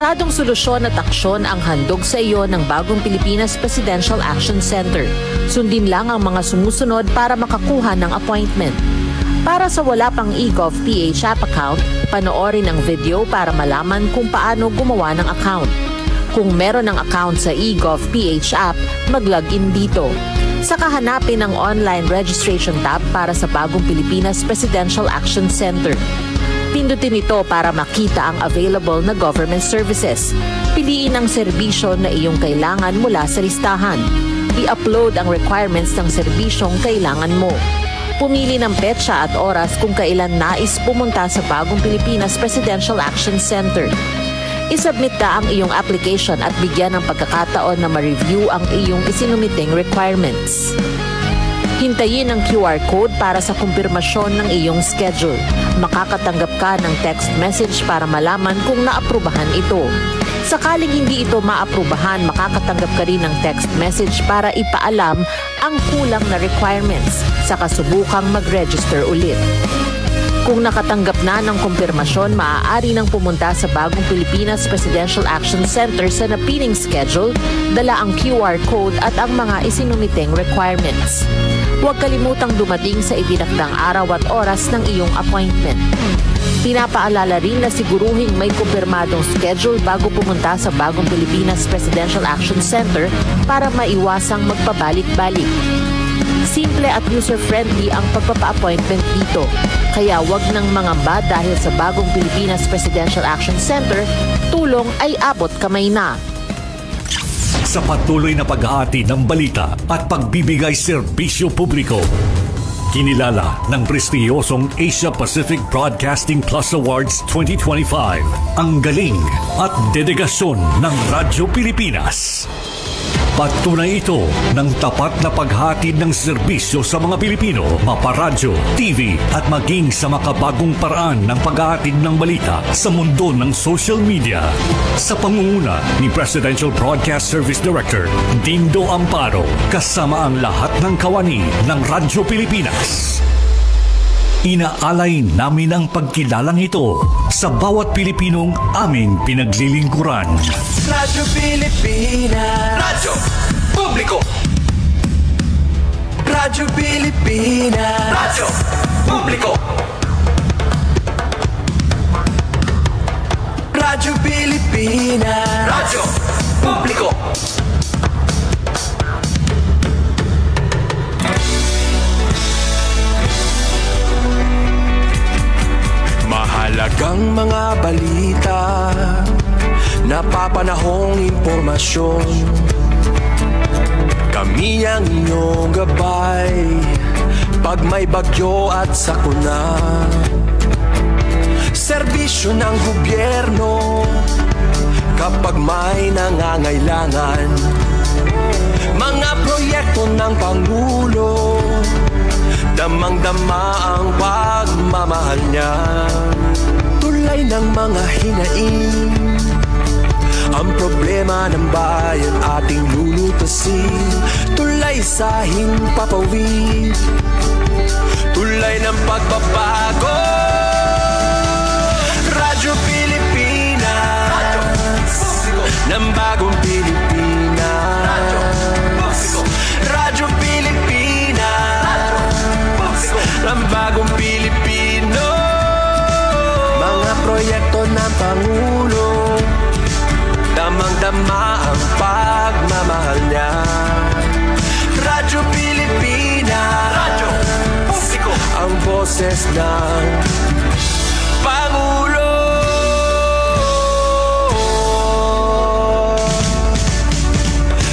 Tadong solusyon at aksyon ang handog sa iyo ng Bagong Pilipinas Presidential Action Center. Sundin lang ang mga sumusunod para makakuha ng appointment. Para sa wala pang eGov.ph app account, panoorin ang video para malaman kung paano gumawa ng account. Kung meron ng account sa eGov.ph app, mag-login dito. Saka hanapin ang online registration tab para sa Bagong Pilipinas Presidential Action Center. Pindutin ito para makita ang available na government services. Piliin ang serbisyo na iyong kailangan mula sa listahan. I-upload ang requirements ng serbisyong kailangan mo. Pumili ng petsa at oras kung kailan nais pumunta sa Bagong Pilipinas Presidential Action Center. I-submit na ang iyong application at bigyan ng pagkakataon na ma-review ang iyong isinumiting requirements. Hintayin ang QR code para sa kumpirmasyon ng iyong schedule. Makakatanggap ka ng text message para malaman kung naaprubahan ito. Sakaling hindi ito maaprubahan, makakatanggap ka rin ng text message para ipaalam ang kulang na requirements sa kasubukang mag-register ulit. Kung nakatanggap na ng kumpirmasyon, maaari nang pumunta sa Bagong Pilipinas Presidential Action Center sa napiling schedule, dala ang QR code at ang mga isinumiteng requirements. Huwag kalimutang dumating sa itinakdang araw at oras ng iyong appointment. Pinapaalala rin na siguruhing may kumpirmadong schedule bago pumunta sa Bagong Pilipinas Presidential Action Center para maiwasang magpabalik-balik. Simple at user-friendly ang pagpapa-appointment dito. Kaya wag nang mangamba dahil sa Bagong Pilipinas Presidential Action Center, tulong ay abot kamay na. Sa patuloy na paghahati ng balita at pagbibigay serbisyo publiko, kinilala ng prestiyosong Asia Pacific Broadcasting Plus Awards 2025 ang galing at dedigasyon ng Radyo Pilipinas. Patunay ito ng tapat na paghatid ng serbisyo sa mga Pilipino, maparadyo, TV at maging sa makabagong paraan ng paghatid ng balita sa mundo ng social media. Sa pangunguna ni Presidential Broadcast Service Director Dindo Amparo, kasama ang lahat ng kawani ng Radyo Pilipinas. Inaalay namin ang pagkilalang ito sa bawat Pilipinong aming pinaglilingkuran. Radyo Pilipinas, Radyo Publiko. Radyo Pilipinas, Radyo Publiko. Radyo Pilipinas, Radyo Publiko. Mahalagang mga balita, napapanahong impormasyon. Kami ang inyong gabay pag may bagyo at sakuna. Serbisyo ng gobyerno kapag may nangangailangan. Mga proyekto ng Pangulo, damang-dama ang pagmamahal niya. Tulay ng mga hinaing, ang problema ng bayan ating lulutasin. Tulay sa himpapawid, tulay ng pagbabago. Radyo Pilipinas, ng bagong Pilipinas. Radyo Pilipinas, ng bagong Pilipino. Mga proyekto ng Pangulo, damang-dama ang pagmamahal niya. Radyo Pilipinas, Radyo Publiko, ang boses ng Pangulo.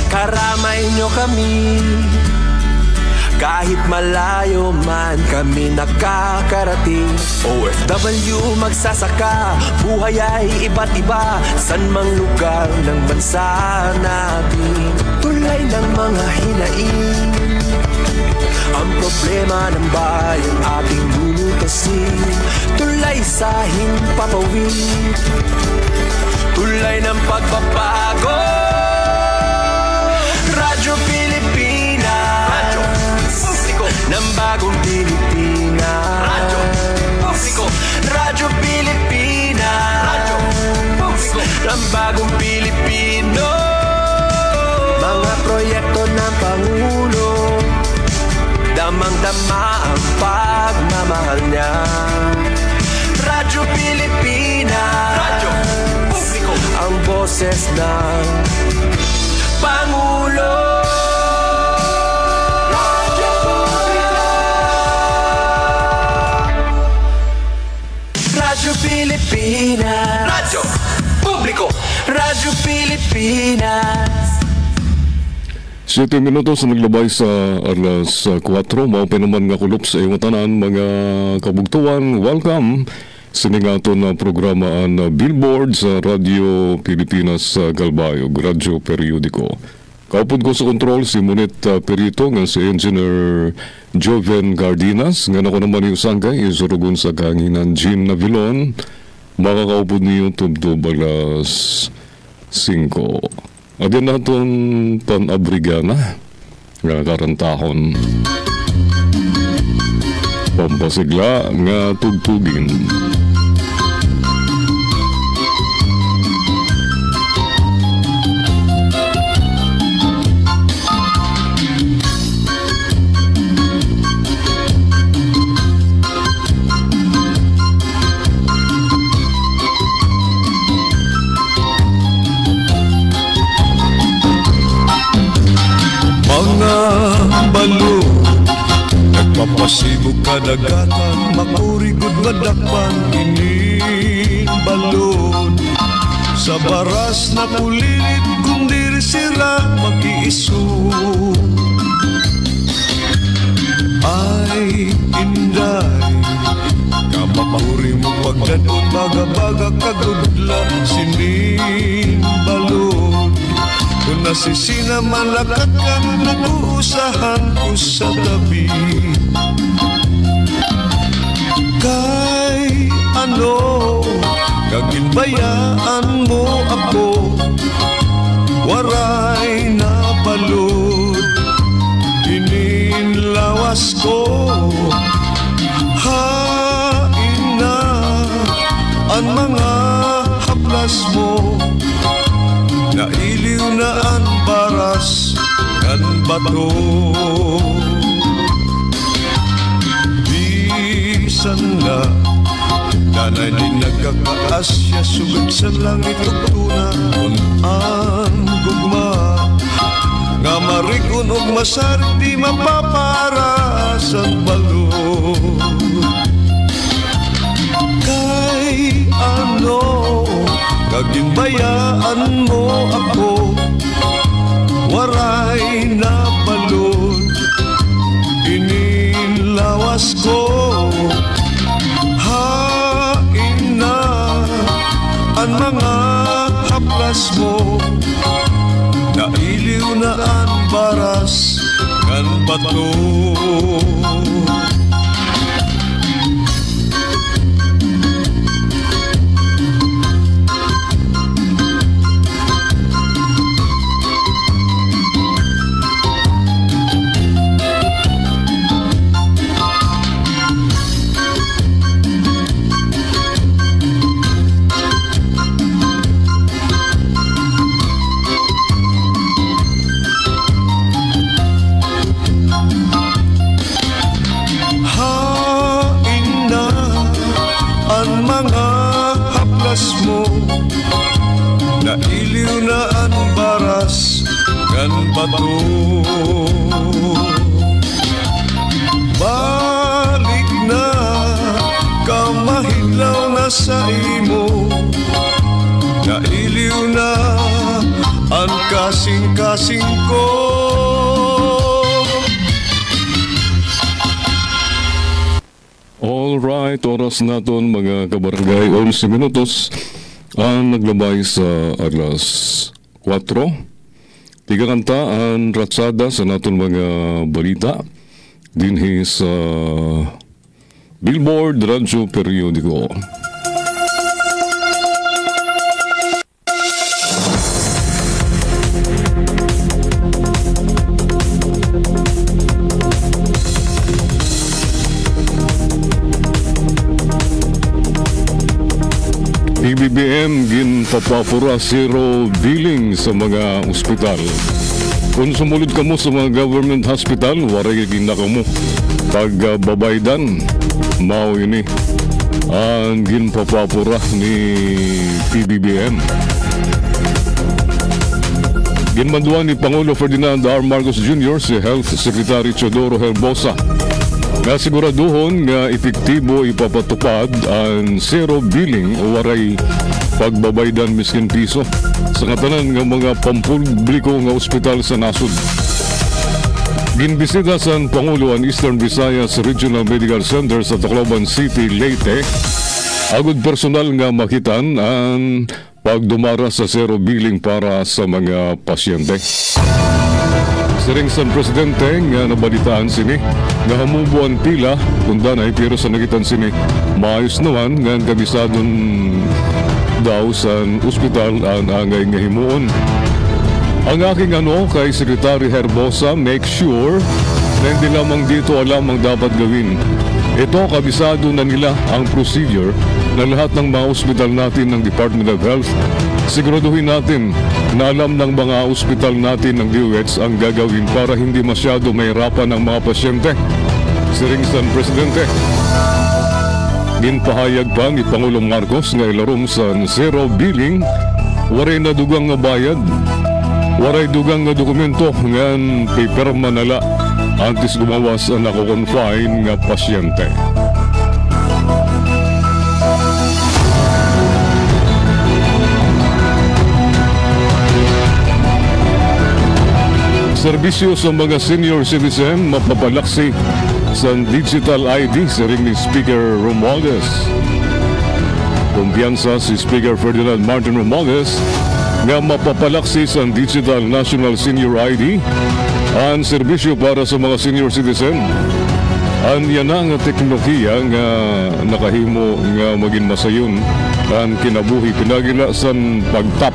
Karamay nyo kami, kahit malayo man kami nakakarating. OFW magsasaka, buhay ay iba't iba, san mang lugar ng bansa natin. Tulay ng mga hinaing, ang problema ng bayan ating lulutasin. Tulay sa himpapawid, tulay ng pagbabago. Radyo Pilipinas, Radyo Publiko, ng bagong Pilipinas. Radyo Publiko, Radyo Pilipinas, Radyo Publiko, ng bagong Pilipino. Mga proyekto ng Pangulo, damang-dama ang pagmamahal niya. Radyo Pilipinas, radyo publiko, ang boses ng Pangulo. Radyo publiko, Radyo Pilipinas, radyo publiko, Radyo Pilipinas. 7 minutos na naglabay sa alas 4. Mao pa naman nga kulop sa iyong tanan mga kabugtuan. Welcome sa ningato na programa na Billboard sa Radyo Pilipinas sa Galbayog, Radyo Periodiko. Kaupod ko sa kontrol si Munit Perito nga si Engineer Joven Gardinas. Nga ako naman yung sangkay isurugon sa kanginan Jean Navilon. Makakaupod niyo tubtub alas 5. Adyan natin pan-abrigana nga karantahon. Pampasigla nga tugtugin. Balo, nagpapasibog kadagatan, makurigod madakpan, inin balon. Sa baras na pulilit, kundi sila mag-iiso. Ay, inday, kamapuri mo pagdanon, baga-baga kagudla, sinin balon. Kung nasisina malakat ka, nag-uusahan ko sa tabi. Kay ano, kaginbayaan mo ako, waray na balod, ininlawas ko. Hain na ang mga haplas mo, nailiw na ang baras kan bato. Bisan na danay din nagkakaasya, sugod sa langit tugtuna kung ang gugma nga marikon og masarit di mapaparas ang balon. Kay ano, kaginbayaan mo ako, waray na balon, ininlawas ko. Hain na ang mga haplas mo, nailiw na ang baras kan bato. Nailiw na ang baras kan bato. Balik na, kamahidlaw na sa imo, nailiw na ang kasing-kasing ko. Alright, oras naton mga kabarangay, 11 minutos ang naglabay sa alas 4. Tiga kanta ang ratsada sa naton mga balita dinhi sa Billboard Radyo Periodiko. PBB PBBM ginpapapura zero billing sa mga ospital. Kung sumulod ka mo sa mga government hospital, waray ginaka mo pagbabaydan, mao ini ang ginpapapura ni PBBM. Ginmanduan ni Pangulo Ferdinand R. Marcos Jr. si Health Secretary Teodoro Herbosa nga siguraduhon nga epektibo ipapatupad ang zero billing o waray pagbabaydan miskin piso sa katanan nga mga pampubliko nga ospital sa nasod. Ginbisita sa Pangulo ang Eastern Visayas Regional Medical Center sa Tacloban City, Leyte, agud personal nga makitan ang pagdumara sa zero billing para sa mga pasyente. Siring San Presidente nga nabalitaan sini nga hamubo ang pila kung danay pero sa nagitan sini maayos naman nga kabisadon daw sa ospital ang angay nga himuon. Ang aking kay Secretary Herbosa, make sure na hindi lamang dito alam ang dapat gawin. Ito, kabisado na nila ang procedure na lahat ng mga ospital natin ng Department of Health. Siguraduhin natin na alam ng mga ospital natin ng DOH ang gagawin para hindi masyado mahirapan ang mga pasyente. Siring San Presidente. Ginpahayag pa ni Pangulong Marcos nga ilarom sa zero billing, waray na dugang nga bayad, waray dugang nga dokumento ngan paperma nala antes gumawas ang nako-confine nga pasyente. Serbisyo sa mga senior citizen mapapalaksi sa digital ID sa ring ni Speaker Romualdez. Kumpiyansa si Speaker Ferdinand Martin Romualdez nga mapapalaksi sa Digital National Senior ID ang serbisyo para sa mga senior citizen. Ang yan nga teknolohiya nga nakahimo nga maging masayon ang kinabuhi pinagila sa pagtap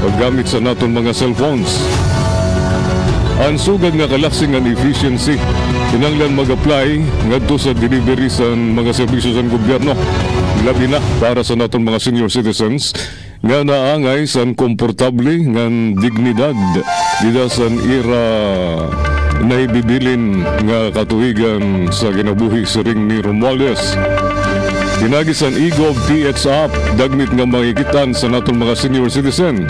paggamit sa naton mga cellphones. Ang sugad nga kalaksing ang efficiency kinanglan mag-apply ngadto sa delivery sa mga serbisyo sa gobyerno labi na para sa naton mga senior citizens nga naangay sa komportable nga dignidad dida sa era na ibibilin nga katuigan sa ginabuhi sa ring ni Romualdez. Dinagis ang eGov PH app dagmit nga makikitan sa naton mga senior citizen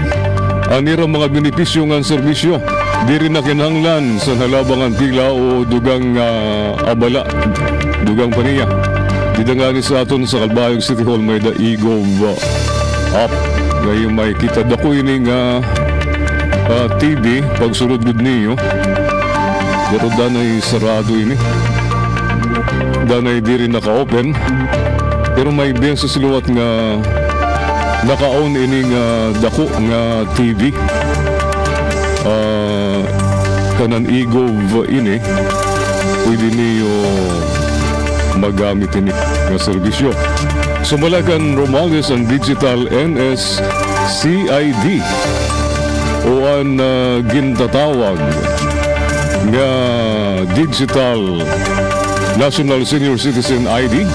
ang ira mga benepisyo nga serbisyo diri na kinahanglan sa halabangan pila o dugang abala dugang paniya. Didangani sa aton sa Calbayog City Hall may da eGov app ngayon may kita dako ini nga TV pagsulod gud niyo pero danay sarado ini danay diri naka-open pero may biyan sa siluwat nga naka-on ini nga dako nga TV kanan eGov ini pwede niyo magamit ini nga serbisyo. Sumalakan Romualdez ang Digital NSCID o ang gintatawag nga Digital National Senior Citizen ID.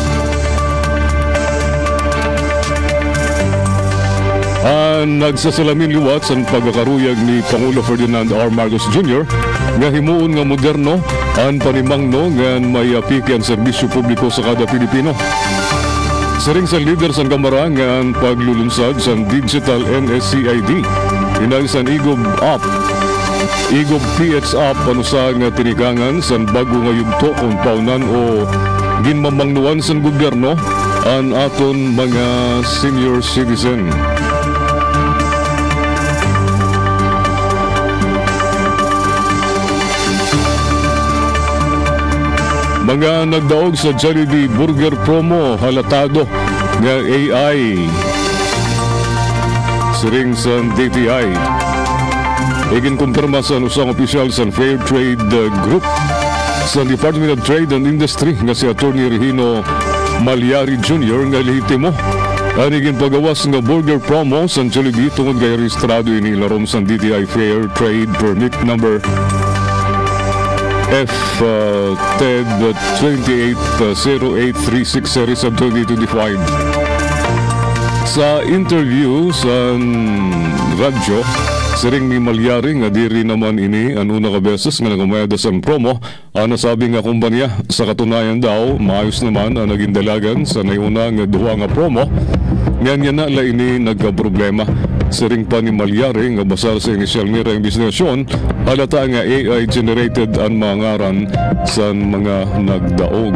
Nagsasalamin liwat sa pagkakaruyag ni Pangulo Ferdinand R. Marcos Jr. nga himuon nga moderno ang panimangno nga may apiki ang serbisyo publiko sa kada Pilipino. Siring sa leader sa Kamara nga ang paglulunsad sa Digital NSCID, inagis ang eGov app, eGov PH app panusa nga tinikangan sa bago nga yugto kung paunan o ginmamangnuan sa gobyerno ang aton mga senior citizen. Mga nagdaog sa Jollibee Burger Promo halatado nga AI siring sa DTI. Igin kumpirma sa usang opisyal sa Fair Trade Group sa Department of Trade and Industry nga si Attorney Regino Malyari Jr. nga lehitimo ang igin pagawas nga burger promo sa Jollibee tungod kay rehistrado ini larom sa DTI Fair Trade Permit number F-TED 280836 series of 2025. Sa interview sa radyo, siring ni Malyari nga diri naman ini ang una ka beses nga nagumaya sa promo. Nasabi nga kumpanya sa katunayan daw maayos naman ang naging dalagan sa nayuna nga duha nga promo. Ngayon na la ini nagka-problema. Siring pa ni Malyari nga basal sa inisyal nira investigasyon, halata nga AI generated ang mga ngaran sa mga nagdaog.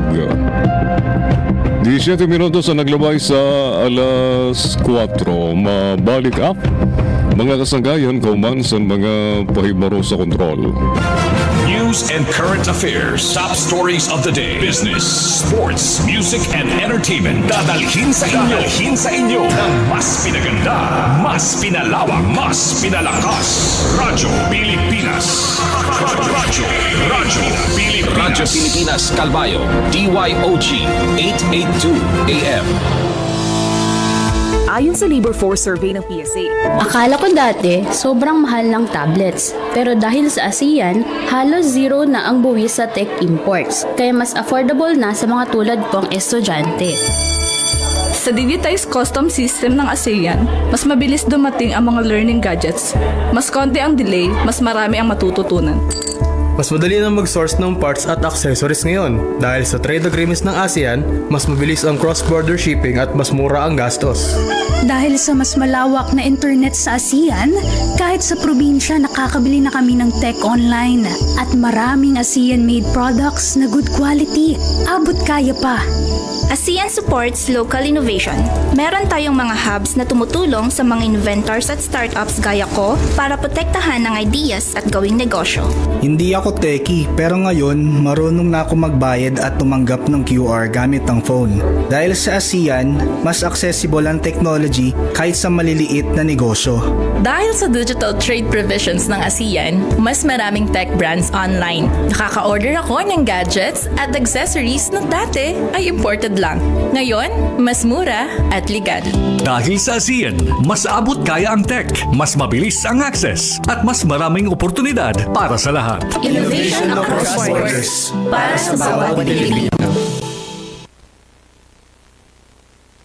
17 minutos na naglabay sa alas 4. Mabalik up mga kasanggayan kauman sa mga pahibaro sa kontrol. News and current affairs. Top stories of the day. Business, sports, music, and entertainment. Dadalhin sa inyo ng mas pinaganda, mas pinalawak, mas pinalakas. Radyo Pilipinas. Radyo Pilipinas Calvayo. DYOG 882 AM. Ayon sa Labor Force Survey ng PSA, akala ko dati sobrang mahal ng tablets. Pero dahil sa ASEAN, halos zero na ang buwis sa tech imports. Kaya mas affordable na sa mga tulad kong estudyante. Sa digitized custom system ng ASEAN, mas mabilis dumating ang mga learning gadgets. Mas konti ang delay, mas marami ang matututunan. Mas madali na mag-source ng parts at accessories ngayon. Dahil sa trade agreements ng ASEAN, mas mabilis ang cross-border shipping at mas mura ang gastos. Dahil sa mas malawak na internet sa ASEAN, kahit sa probinsya nakakabili na kami ng tech online. At maraming ASEAN-made products na good quality. Abot kaya pa. ASEAN supports local innovation. Meron tayong mga hubs na tumutulong sa mga inventors at startups gaya ko para protektahan ang ideas at gawing negosyo. Hindi ako techie, pero ngayon marunong na ako magbayad at tumanggap ng QR gamit ang phone. Dahil sa ASEAN, mas accessible ang technology kahit sa maliliit na negosyo. Dahil sa digital trade provisions ng ASEAN, mas maraming tech brands online. Nakaka-order ako ng gadgets at accessories na dati ay imported lang. Ngayon, mas mura at legal. Dahil sa ASEAN, mas abot kaya ang tech, mas mabilis ang access, at mas maraming oportunidad para sa lahat. Innovation across borders para sa bawat Pilipino.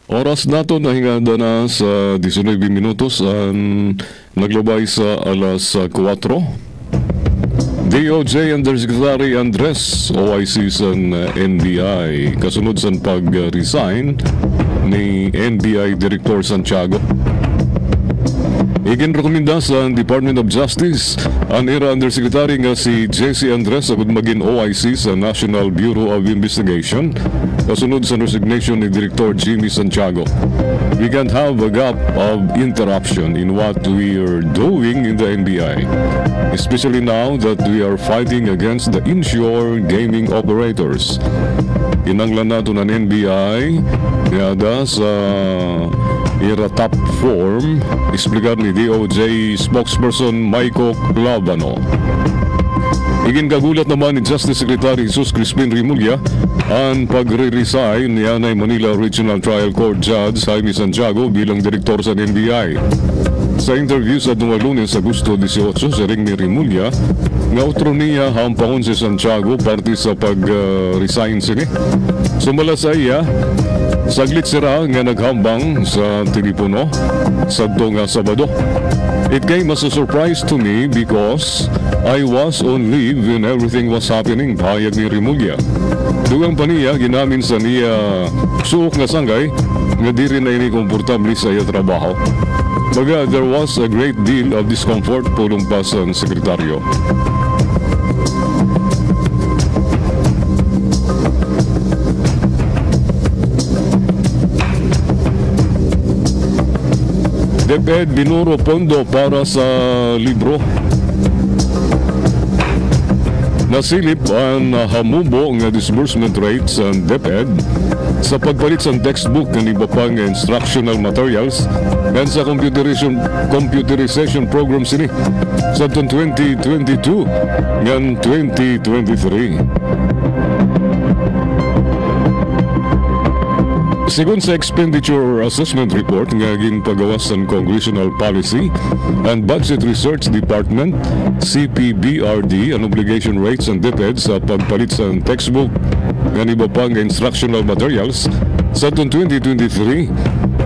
Oras nato na hingada na sa 19 minutos ang naglabay sa alas 4. DOJ Undersecretary Andres OIC sa NBI kasunod sa pag-resign ni NBI Director Santiago. Iginrekomenda sa Department of Justice ang era Undersecretary nga si JC Andres agud maging OIC sa National Bureau of Investigation kasunod sa resignation ni Director Jimmy Santiago. We can't have a gap of interruption in what we are doing in the NBI, especially now that we are fighting against the inshore gaming operators. Kinanglan nato ng NBI yada sa era top form, explicar ni DOJ spokesperson Maiko Clavano. Iginkagulat naman ni Justice Secretary Jesus Crispin Rimulya ang pagre-resign ni Anay Manila Regional Trial Court Judge Jaime Santiago bilang direktor sa NBI. Sa interview sa Lunes, Agosto 18, siring ni Rimulya, nga utro niya hampahon si Santiago parte sa pag-resign sini. Sumala sa iya, saglit sira nga naghambang sa telepono sa nga Sabado. It came as a surprise to me because I was on leave when everything was happening, pahayag ni Rimulya. Dugang pa niya, ginamin sa niya suok nga sanggay nga di rin na ini komportable sa iya trabaho. Baga, there was a great deal of discomfort pulong pa sa sekretaryo. DepEd binuro pondo para sa libro. Nasilip ang hamubo nga disbursement rates sa DepEd sa pagpalit sa textbook ng iba pang instructional materials and sa computerization program sini sa 2022 ngan 2023. Sigon sa Expenditure Assessment Report nga ginpagawas sa Congressional Policy and Budget Research Department CPBRD ang obligation rates ng DepEd sa pagpalit sa textbook ng iba pang instructional materials sa 2023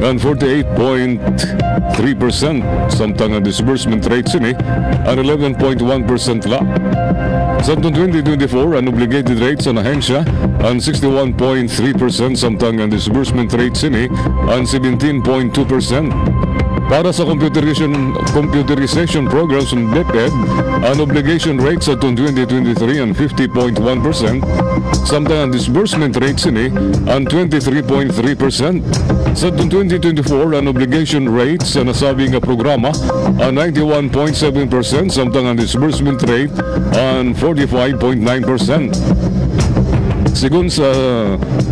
and 48.3%. Samtang ang disbursement rate sini ang 11.1% la. Sa 2024, ang obligated rate sa ahensya ang 61.3%, samtang ang disbursement rate sini ang 17.2%. Para sa computerization programs ng DepEd, ang obligation rate sa 2023 ang 50.1%, samtang ang disbursement rate sini ang 23.3%. Sa 2024, ang obligation rate sa nasabing programa ang 91.7%, samtang ang disbursement rate ang 45.9%. Sigun sa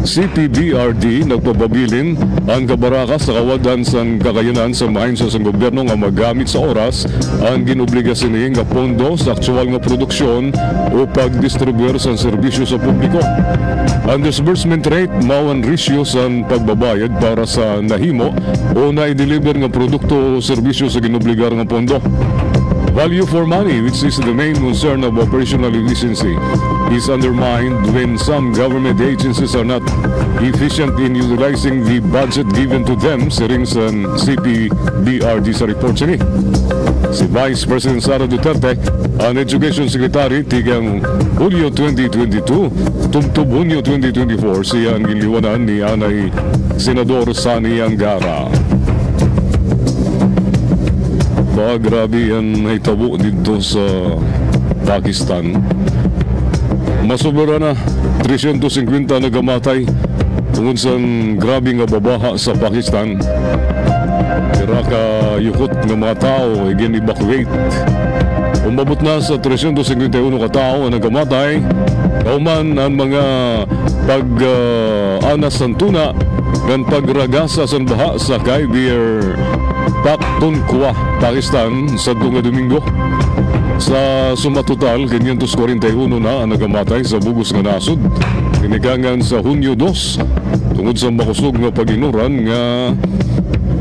CPBRD, nagpababilin ang kabaraka sa kawadan sa kakayanan sa maayos sa gobyerno nga magamit sa oras ang ginobligasyon ni nga pondo sa aktual nga produksyon o pagdistribuer sa serbisyo sa publiko. Ang disbursement rate mao ang ratio sa pagbabayad para sa nahimo o na-deliver nga produkto o serbisyo sa ginobligar nga pondo. Value for money, which is the main concern of operational efficiency, is undermined when some government agencies are not efficient in utilizing the budget given to them, siring sa CPBRD sa report sini. Si Vice President Sara Duterte, ang Education Secretary, tigang Hulyo 2022, tubtob Hunyo 2024, siya ang giliwanan ni Anay Senador Sani Angara. Grabe yan naitabo dito sa Pakistan. Masobra na 350 nagamatay tungod sa grabe nga babaha sa Pakistan. Kira ka yukot ng mga tao i-evacuate. Umabot na sa 351 katao ang nagamatay. Kauman ang mga pag-anas ng tuna ng pagragasa sa baha sa Khyber Pakhtunkhwa, Pakistan sa Domingo. Sa sumatotal, 541 na ang nagamatay sa bugos nga nasod. Kinigangan sa Hunyo 2 tungod sa makusog nga paginuran nga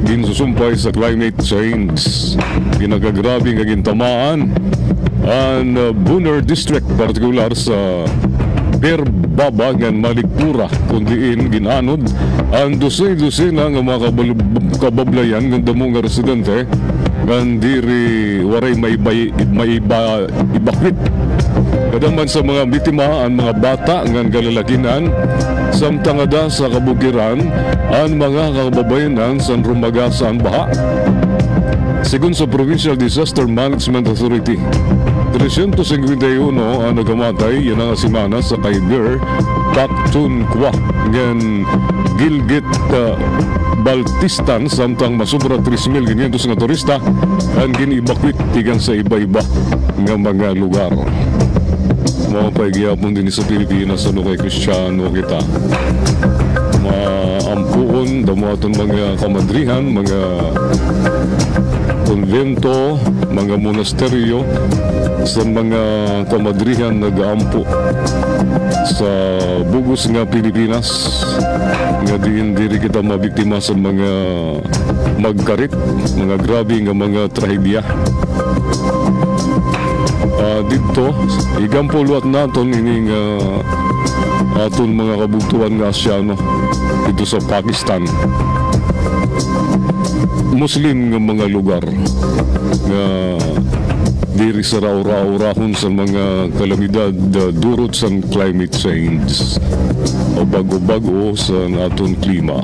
ginsusumpay sa climate change. Ginagagrabe nga gintamaan ang Buner District, partikular sa Perbaba ngan Malikpura, kundiin ginanod ang dusay-dusay nga mga kabablayan ng damo nga residente ngan diri waray ibakwit. Kadaman sa mga bitima ang mga bata ngan kalalakinan, samtangada sa kabukiran ang mga kababayanan sa rumagasa ang baha. Sigun sa Provincial Disaster Management Authority, 351 ang nagamatay yan ang simana sa Khyber Pakhtunkhwa ngan Gilgit Baltistan, samtang masubra 3,500 nga turista ang ginibakwit tigang sa iba-iba nga mga lugar. Mga paigiyapon din sa Pilipinas ano kay Kristiyano kita. Maampuon, damuaton mga kamadrihan, mga konvento, mga monasteryo, sa mga kamadrihan nag-aampo sa bugos nga Pilipinas nga diri kita mabiktima sa mga magkarit, mga grabe nga mga trahedya. Dito igampuluat naton ining aton mga kabugtuan nga Asyano dito sa Pakistan. Muslim nga mga lugar nga diri sa raw-raw-rahon sa mga kalamidad durot sa climate change o bago-bago sa aton klima.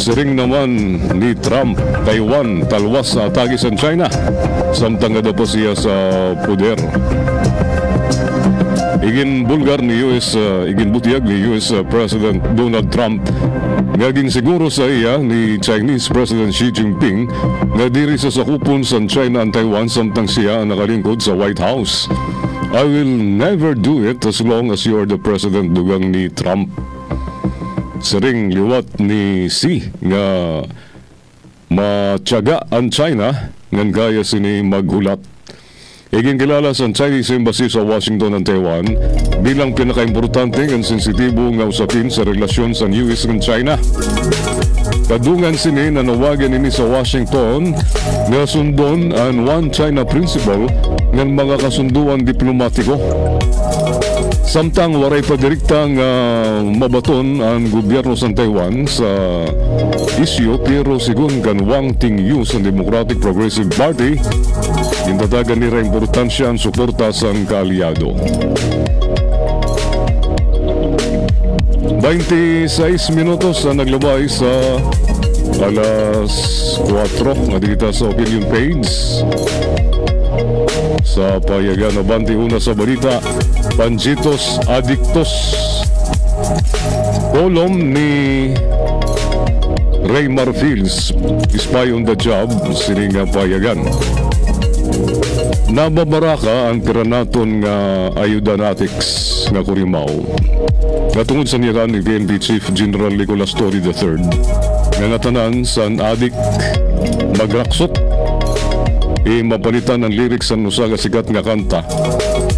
Siring naman ni Trump, Taiwan talwas sa atake sa China, samtang nga pa siya sa poder. Iginbulgar ni iginbutiyag ni US President Donald Trump ngaging siguro sa iya ni Chinese President Xi Jinping nga diri sa sakupon sa China ang Taiwan, samtang siya nakalingkod sa White House. I will never do it as long as you are the president, dugang ni Trump. Siring liwat ni Xi nga matyaga ang China ngan gaya sini maghulat. Iginkilala sa Chinese Embassy sa Washington ng Taiwan bilang pinakaimportante ng sensitibo nga usapin sa relasyon sa US ng China. Kadungan sini nanawagan ini sa Washington nga sundon ang One China Principle ng mga kasunduan diplomatiko. Samtang waray pa direktang mabaton ang gobyerno sa Taiwan sa isyu, pero sigun kan Wang Tingyu sa Democratic Progressive Party, intatagan nila importansya ang suporta sa kaalyado. 26 minutos na naglabay sa alas 4 nga dito sa opinion page. Sa payagan na banti una sa balita, Panjitos Adictos. Kolom ni Raymar Fields, spy on the job, sining payagan. Nababaraka ang piranaton nga ayudanatics nga Kurimaw. Natungod sa niyakan ni PNP Chief General Nicolas Torre III, nga tanan sa adik magraksot, mapalitan ang lyrics sa nusa nga sikat nga kanta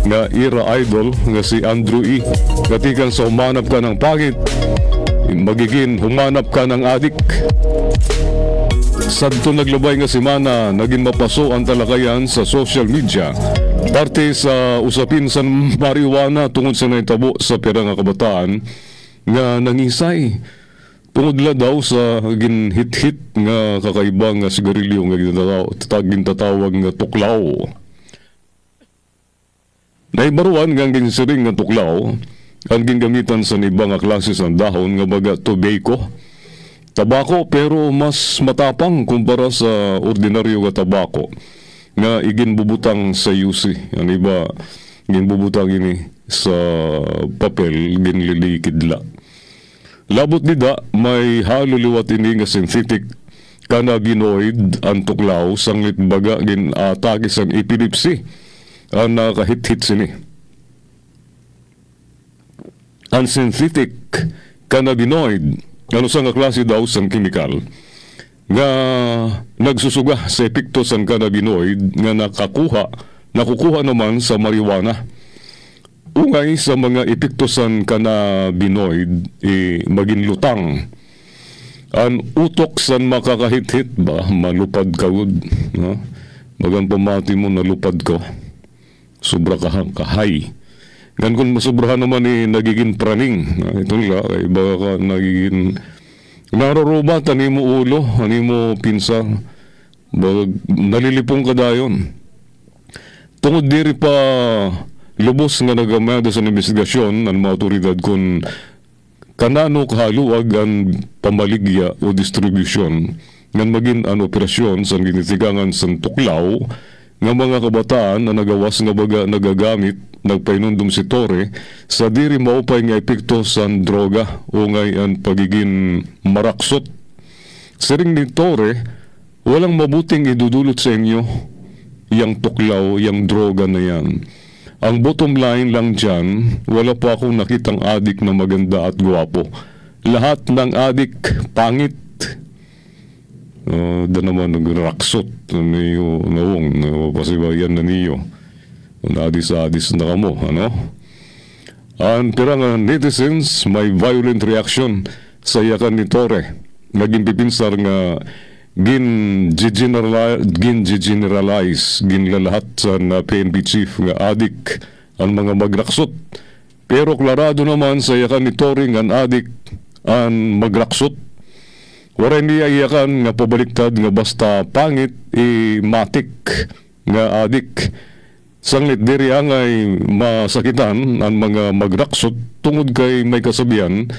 nga era idol nga si Andrew E. Katikan sa humanap ka ng pangit, magiging humanap ka ng adik. Sadto naglabay nga semana, naging mapaso ang talakayan sa social media parte sa usapin sa marijuana tungod sa naitabo sa pera nga kabataan nga nangisay tungod la daw sa ginhit-hit nga kakaibang nga sigarilyo nga gintatawag nga tuklaw. Naibaruan nga ginsiring nga tuklaw ang gingamitan sa ibang nga klase ng dahon nga baga tobacco, tabako, pero mas matapang kumpara sa ordinaryo nga tabako nga iginbubutang sa UC. Ang iba ginbubutang ini sa papel, ginlilikidla. Labot nida, may haluluwat ini nga synthetic cannabinoid ang tuklaw, sanglit baga ginatagis ang epilepsy ang nakahit-hit sini. Ang synthetic cannabinoid, ano sa nga klase daw sang chemical nga nagsusuga sa epekto sang cannabinoid nga nakukuha naman sa marijuana. Ungay sa mga epekto sang cannabinoid maginlutang. Ang utok san makakahit-hit ba, malupad kawod. No? Magan pamati mo nalupad ko. Sobra kahay. Gan kung masobrahan naman nagiging praning. Ito nga, kay baka ka nagiging narorubat, ani mo ulo, ani mo pinsa. Nalilipong ka dayon. Tungod diri pa lubos nga nagamada sa investigasyon ng mga otoridad kung kanano kahaluag ang pamaligya o distribusyon ng maging ang operasyon sa ginitigangan sa tuklaw nga mga kabataan na nagawas nga baga nagagamit nagpainundom si Torre sa diri maupay nga epekto sa droga o ngay ang pagiging maraksot. Siring ni Torre, walang mabuting idudulot sa inyo yang tuklaw, yang droga na yan. Ang bottom line lang dyan, wala pa akong nakitang adik na maganda at guwapo. Lahat ng adik pangit. Da naman nagraksot niyo nawong napasibayan na niyo. Adis na kamo, ano? Ang pirang netizens may violent reaction sa yakan ni Torre. Naging pipinsar nga gin-generalize ginlalahat sa PNP chief nga adik ang mga magraksot. Pero klarado naman sa yakan ni Torre nga adik ang magraksot. Wala niya iyakan nga pabaliktad nga basta pangit matik nga adik. Sanglit diri angay masakitan ang mga magraksot tungod kay may kasabihan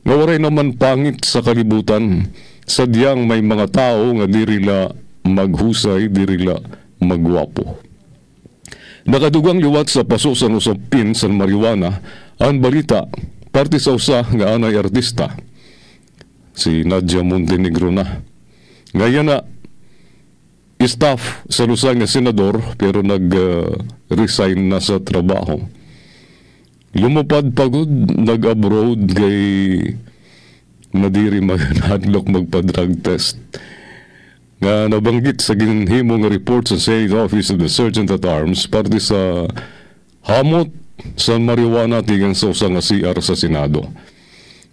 nga waray naman pangit sa kalibutan. Sadyang may mga tao nga dirila maghusay, dirila magwapo. Nakadugang liwat sa paso sa usapin sa marijuana ang balita parte sa usa nga anay artista si Nadia Montenegro na. Ngayon na staff sa usa nga senador pero nag-resign na sa trabaho. Lumupad pagod, nag-abroad kay nadiri maghadlok magpa-drug test. Nga nabanggit sa ginhimong report sa State Office of the Sergeant at Arms parte sa hamot sa marijuana tigang sa usa nga CR sa Senado.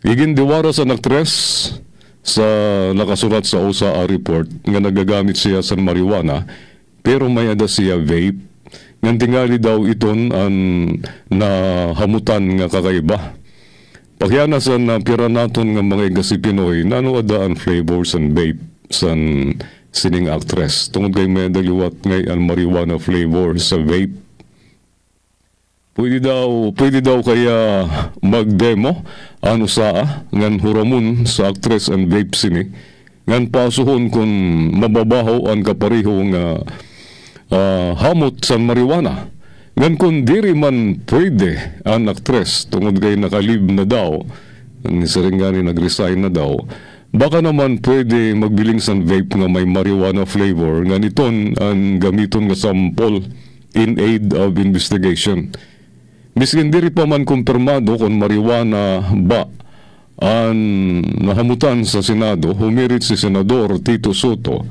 Igindiwara sa nagtres sa nakasulat sa usa a report nga nagagamit siya sa marijuana pero may ada siya vape Ngan tingali daw iton ang nahamutan nga kakaiba. Pakyanasan na pira naton nga mga igasi Pinoy nanuadaan flavors and vape san sining actress. Tungod kay medaliwat ngay ang marijuana flavor sa vape. Pwede daw kaya magdemo ano saa ngan huramon sa actress and vape sini ngan pasuhon kung mababaho ang kapariho nga hamot sa marijuana. Ngan kung diri man pwede ang actress tungod kay nakalib na daw ang saringani nag-resign na daw, baka naman pwede magbiling sa vape nga may marijuana flavor ngan iton ang gamiton nga sample in aid of investigation. Miskin diri pa man kumpirmado kung marijuana ba ang nahamutan sa Senado, humirit si Senador Tito Soto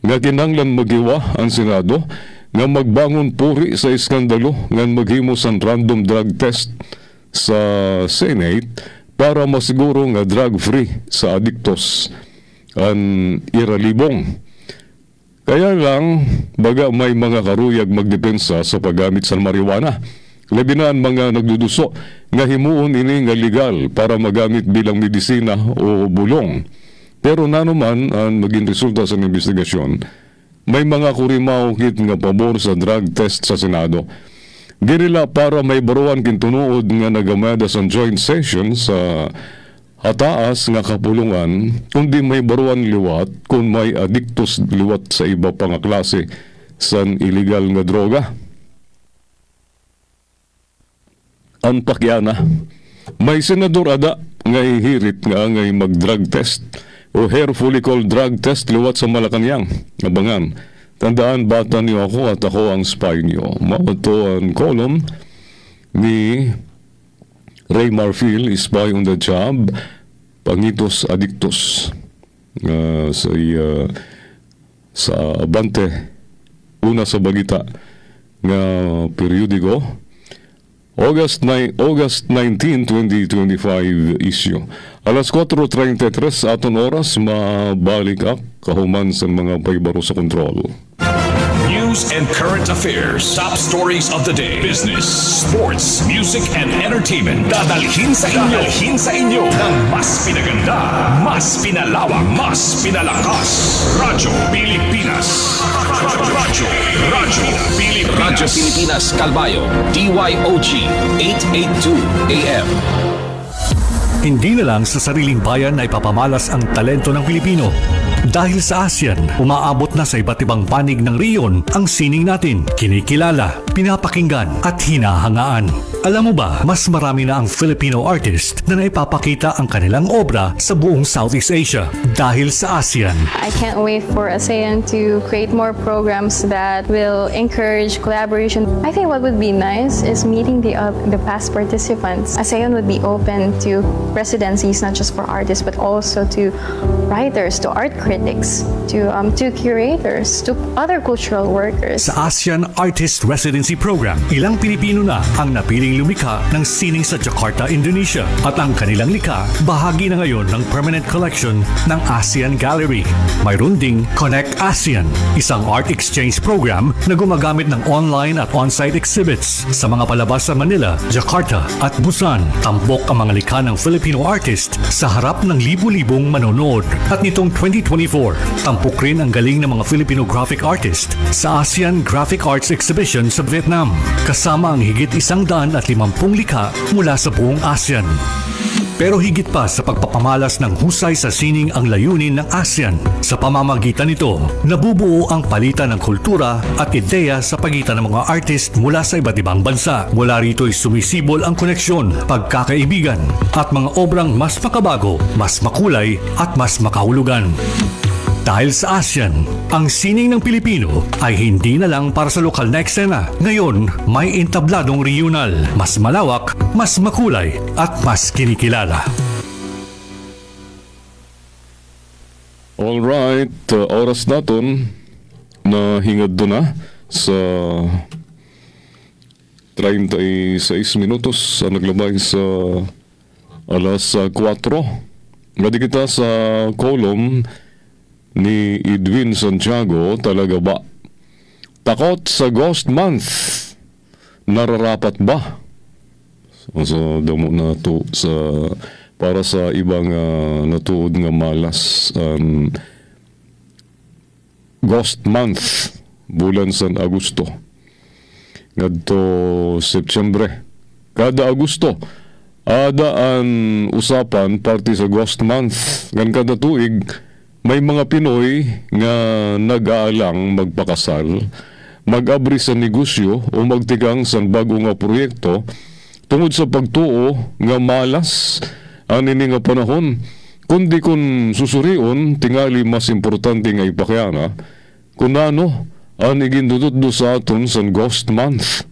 nga kinahanglan magiwa ang Senado nga magbangon puri sa iskandalo nga maghimo sa random drug test sa Senate para masiguro nga drug-free sa adiktos ang iralibong. Kaya lang, baga may mga karuyag magdepensa sa paggamit sa marijuana. Labi na ang mga nagduduso nga himuon ini nga legal para magamit bilang medisina o bulong. Pero nanuman ang maging resulta sa investigasyon, may mga kurimaw kit nga pabor sa drug test sa Senado. Dirila para may baruan kintunuod nga nagamada sa joint session sa hataas nga kapulungan kundi may baruan liwat kung may adiktos liwat sa iba pang klase sa illegal nga droga. Ang pakyana, may senador ada ngay hirit nga ngay mag-drug test o hair follicle drug test liwat sa Malacanang. Abangan, tandaan bata niyo ako at ako ang spy niyo. Mawato ang column ni Ray Marfil, Spy on the Job, Pangitos Adictos sa Abante, una sa Bagita nga periodiko. August 19, 2025 issue. Alas 4:33 aton oras, mabalik kahuman sa mga paybaro sa kontrol. News and current affairs, top stories of the day, business, sports, music, and entertainment. Dadalhin sa inyo ng mas pinaganda, mas pinalawak, mas pinalakas. Radyo Pilipinas. Radyo Pilipinas Kalbayo, DYOG 882 AM. Hindi na lang sa sariling bayan ay papamalas ang talento ng Pilipino. Dahil sa ASEAN, umaabot na sa iba't ibang panig ng rehiyon ang sining natin. Kinikilala, pinapakinggan at hinahangaan. Alam mo ba, mas marami na ang Filipino artist na naipapakita ang kanilang obra sa buong Southeast Asia dahil sa ASEAN. I can't wait for ASEAN to create more programs that will encourage collaboration. I think what would be nice is meeting the past participants. ASEAN would be open to residencies not just for artists but also to writers, to art critics, to curators, to other cultural workers. Sa ASEAN Artist Residency Program, ilang Pilipino na ang napiling lumikha ng sining sa Jakarta, Indonesia. At ang kanilang likha, bahagi na ngayon ng permanent collection ng ASEAN Gallery. Mayroon ding Connect ASEAN, isang art exchange program na gumagamit ng online at on-site exhibits sa mga palabas sa Manila, Jakarta at Busan. Tampok ang mga likha ng Filipino artist sa harap ng libu-libong manonood. At nitong 2024, tampok rin ang galing ng mga Filipino graphic artist sa ASEAN Graphic Arts Exhibition sa Vietnam, kasama ang higit 150 likha mula sa buong ASEAN. Pero higit pa sa pagpapamalas ng husay sa sining ang layunin ng ASEAN. Sa pamamagitan nito, nabubuo ang palitan ng kultura at ideya sa pagitan ng mga artist mula sa iba't ibang bansa. Mula rito'y sumisibol ang koneksyon, pagkakaibigan at mga obrang mas makabago, mas makulay at mas makahulugan. Dahil sa ASEAN, ang sining ng Pilipino ay hindi na lang para sa lokal na eksena. Ngayon, may entabladong regional, mas malawak, mas makulay, at mas kinikilala. Alright, oras naton na hingad doon na sa 36 minutos naglabay sa alas 4. Ngadi kita sa column ni Edwin Santiago, talaga ba Takot sa Ghost Month. Nararapat ba? So damo na to sa para sa ibang natuod nga malas Ghost Month bulan sa Agosto ngadto September kada Agosto ada ang usapan parte sa Ghost Month ngan kada tuig may mga Pinoy nga nag-aalang magpakasal, mag-abri sa negosyo o magtigang sa bago nga proyekto tungod sa pagtuo nga malas ani nga panahon kundi kun susurion tingali mas importante nga ipakayana kun ano ang igindudot do sa aton sa Ghost Month.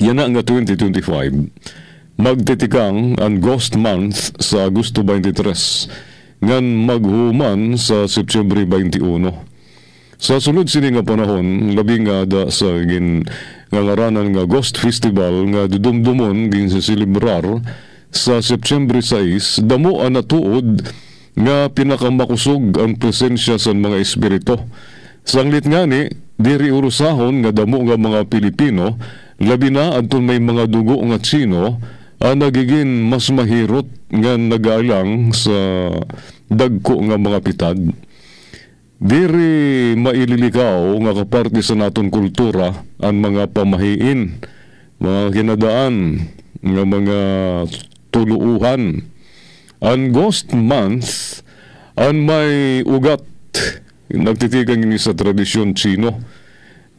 Yan na nga 2025 magtitikang ang Ghost Month sa Agosto 23 ngan maghuman sa September 21. Sa sulod sini nga panahon labi nga da sa ngaranan nga Ghost Festival nga dudumdumon gin sa silibrar sa September 6 damo ang natuod nga pinakamakusog ang presensya sa mga espiritu. Sanglit nga ni diri urusahon nga damo nga mga Pilipino labi na adton may mga dugo nga Tsino ang nagiging mas mahirot nga nagalang sa dagko nga mga pitad. Diri maililikaw nga kaparte sa naton kultura ang mga pamahiin, mga kinadaan, nga mga tuluuhan. Ang Ghost Month ang may ugat nagtitigang ini sa tradisyon Tsino.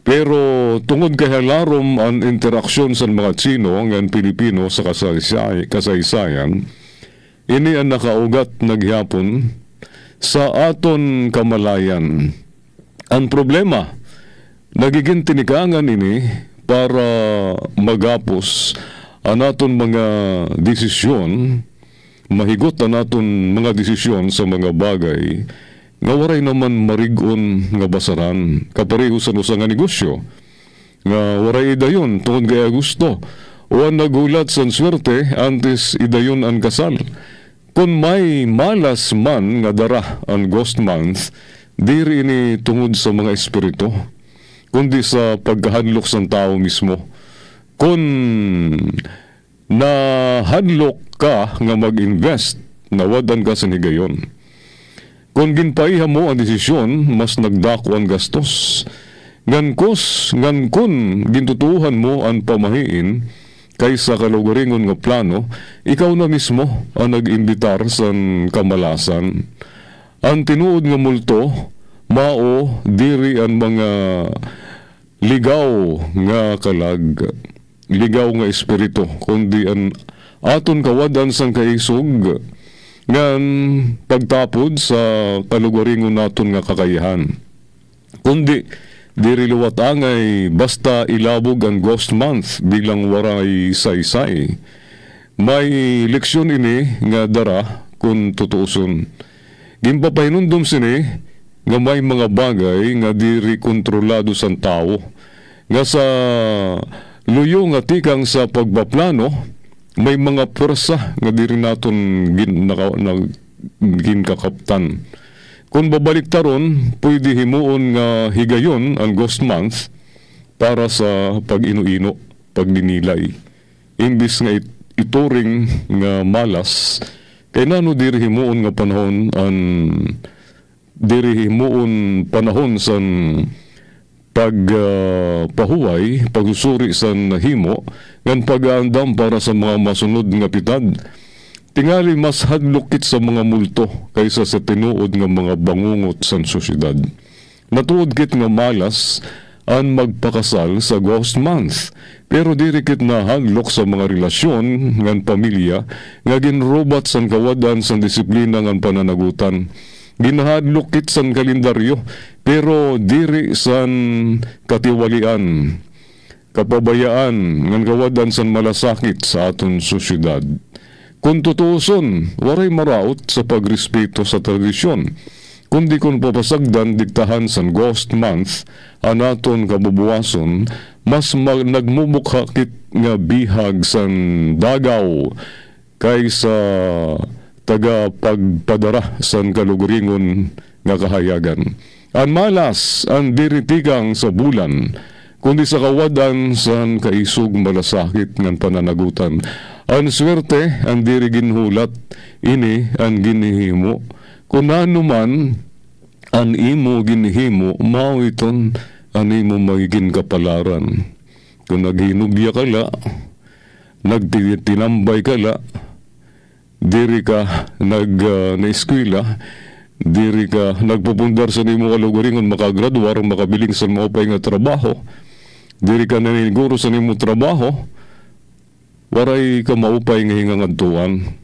Pero tungod kay halarom ang interaksyon sa mga Tsino ngan Pilipino sa kasaysayan, ini ang nakaugat naghapon sa aton kamalayan. Ang problema, nagiging tinikangan ini para magapos ang aton mga desisyon, mahigot ang aton mga desisyon sa mga bagay, nga waray naman marigon nga basaran, kapareho sa nusa nga negosyo, nga waray idayon tungod kay Agosto, o ang nagulat sa swerte antes idayon ang kasal. Kung may malas man nga dara ang Ghost Month, diri ini tungod sa mga espiritu, kundi sa pagkahadlok sa tao mismo. Kung nahadlok ka nga mag-invest, nawadan ka sa higayon. Kung ginpaiha mo ang desisyon, mas nagdako ang gastos. Ngan kun gintutuhan mo ang pamahiin, kaysa kalugaringon nga plano, ikaw na mismo ang nag-imbitar sa kamalasan. Ang tinuod nga multo, mao diri ang mga ligaw nga kalag, ligaw nga espiritu, kundi ang aton kawadan sang kaisog, ngan pagtapod sa kalugaringon naton nga kakayahan. Kundi diri luwat angay basta ilabog ang Ghost Month bilang waray saysay. May leksyon ini nga dara kung tutuuson. Gimpapahinundom sini nga may mga bagay nga diri kontrolado sa tao. Nga sa luyo nga tikang sa pagbaplano, may mga pwersa nga diri naton ginkakaptan. Kung babalik taron, pwede himuon nga higayon ang Ghost Month para sa pag-ino-ino, pagninilay. Imbis nga ituring nga malas, kay nano diri himuon nga panahon sa pagpahuway, pagsusuri sa himo, ngan pag-aandam para sa mga masunod nga pitad. Tingali mas hadlokit sa mga multo kaysa sa tinuod nga mga bangungot sa sosyedad. Natuod kit nga malas ang magpakasal sa Ghost Month, pero dirikit na hadlok sa mga relasyon ngan pamilya nga ginrobat san kawadan san disiplina ngan pananagutan. Ginahadlokit san kalendaryo, pero diri san katiwalian, kapabayaan ngan kawadan san malasakit sa aton sosyedad. Kung tutuuson, waray maraot sa pagrespeto sa tradisyon, kundi kung papasagdan diktahan sa Ghost Month, anaton kabubuwason, mas nagmumukhakit nga bihag sa dagaw kaysa taga pagpadara sa kaluguringon nga kahayagan. Ang malas ang diritigang sa bulan, kundi sa kawadan san kaisog malasakit ng pananagutan. Ang swerte ang diri ginhulat, ini ang ginihimo. Kung ano man ang imo ginihimo, mao iton ang imo magiging kapalaran. Kung naghinugya ka la, nagtinambay ka la, diri ka na-eskwela, diri ka nagpupundar sa nimo kalugaringon makagraduar, makabiling sa maupay nga trabaho, diri ka naniguro sa nimo trabaho, waray ka maupay nga hingang adtuan.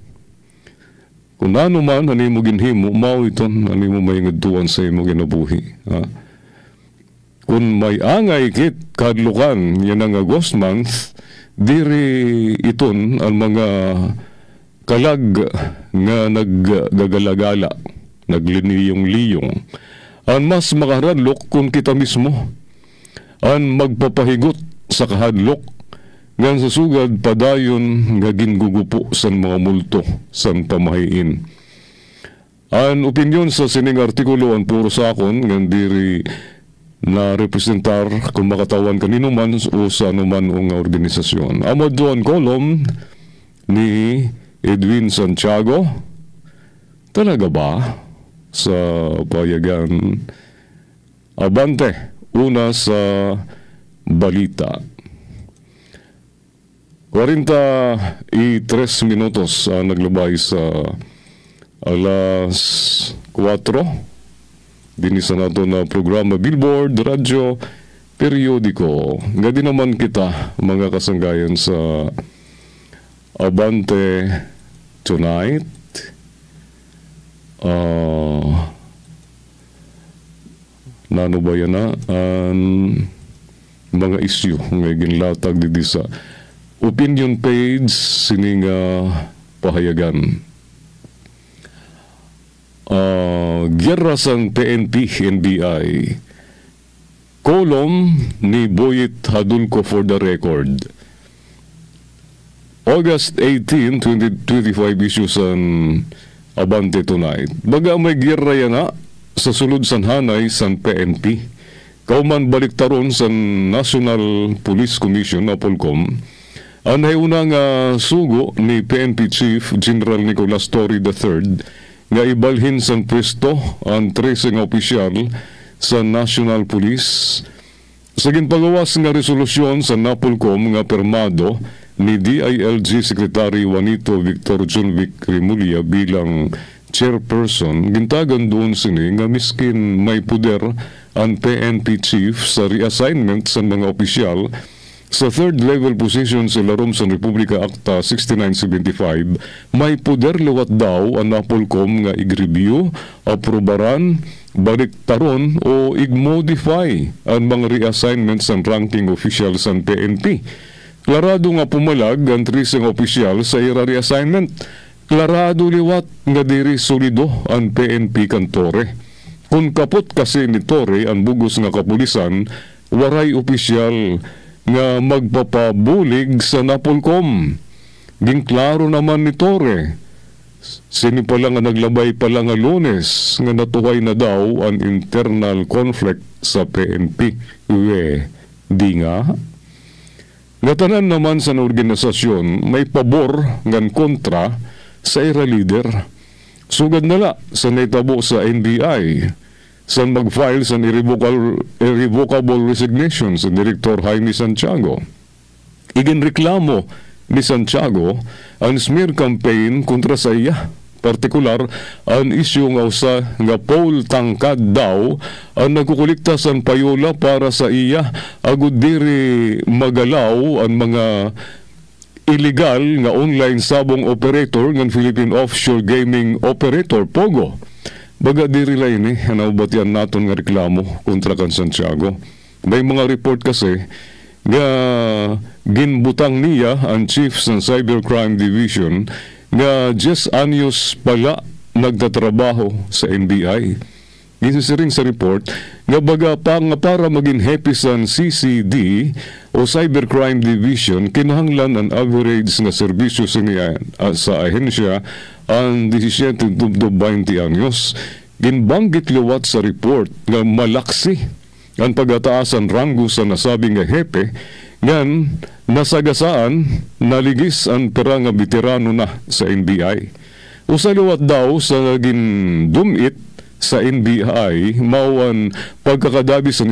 Kung ano man ano mo ginhimo, mao iton ano mo may ngadtuan sa imo ginabuhi. Kung may angay kit kadlukan yan ang August month, diri iton ang mga kalag nga naggagalagala, nagliniyong-liyong. Ang mas makaradlok kung kita mismo, ang magpapahigot sa kahadlok, nga sa sugad padayon nga gingugupo sa mga multo san pamahiin. Ang opinyon sa sining artikulo ang puro sa akon nga diri na representar kung makatawan kanino man o sa anuman o nga organisasyon. Amod doon kolom ni Edwin Santiago, talaga ba sa payagan Abante, una sa balita. 43 minutos naglabay sa alas 4 dinisa nato na programa Billboard, radyo, periodiko. Nga din naman kita mga kasanggayan sa Abante Tonight. Nano ba yan na ang mga issue nga ginlatag dito sa opinion page sining pahayagan. Gyera sang PNP, NBI. Kolom ni Boyet Hadulco for the record. August 18, 2025 issues ang Abante Tonight. Baga may gyera yan sa sulod san hanay san PNP. Kauman baliktaron sa National Police Commission na Polcom. Anay unang sugo ni PNP Chief General Nicolas Torre III nga ibalhin sa pwesto ang tracing opisyal sa National Police. Sa ginpagawas nga resolusyon sa Napolcom nga permado ni DILG Secretary Juanito Victor Junvic Remulla bilang chairperson, gintagan doon sini nga miskin may puder ang PNP Chief sa reassignment sa mga opisyal sa third level position sa larom sa Republika Acta 6975, may puder liwat daw ang Napolcom nga i-review, aprobaran, baliktaron o i-modify ang mga reassignments ng ranking officials sa PNP. Klarado nga pumalag ang tracing official sa ira reassignment. Klarado liwat nga diri solido ang PNP kan Torre. Kung kapot kasi ni Torre ang bugos nga kapulisan, waray opisyal nga magpapabulig sa Napolcom. Gingklaro naman ni Torre. Sini pala nga naglabay pala nga Lunes nga natuhay na daw ang internal conflict sa PNP. Di nga. Ngatanan naman sa organisasyon may pabor ngan kontra sa ira leader. Sugad nala sa naitabo sa NBI san mag-file sa irrevocable resignation sa Director Jaime Santiago. Iginreklamo ni Santiago ang smear campaign kontra sa iya. Partikular, ang isyu nga usa nga Paul Tangkad daw ang nagkukulikta sa payola para sa iya agud diri magalaw ang mga illegal nga online sabong operator ng Philippine Offshore Gaming Operator, POGO. Baga diri lay ni naubatian naton nga reklamo kontra kan Santiago. May mga report kasi nga ginbutang niya ang chief sa Cybercrime Division nga 10 anyos pala nagtatrabaho sa NBI. Ginsiring sa report nga baga para maging happy sa CCD o Cybercrime Division, kinahanglan ang average nga serbisyo sa ahensya ang 17 to 20 anyos. ginbanggit liwat sa report nga malaksi ang pagtataasan ranggo sa nasabing nga hepe ngan nasagasaan naligis ang pera nga veterano na sa NBI. Usa liwat daw sa gindumit sa NBI mao pagkakadabi sa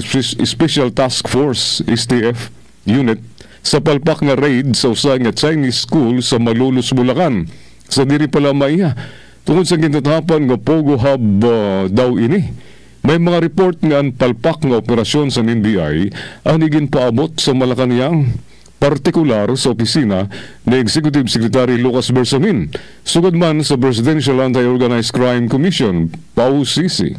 Special Task Force STF unit sa palpak nga raid sa usa nga Chinese school sa Malolos, Bulacan. Sa diri pala maiya tungod sa ginatapan nga Pogo Hub daw ini. May mga report nga ang palpak nga operasyon sa NBI ang ginpaabot sa Malacañang, partikular sa opisina ni Executive Secretary Lucas Bersamin, sugod man sa Presidential Anti-Organized Crime Commission, PAOCC.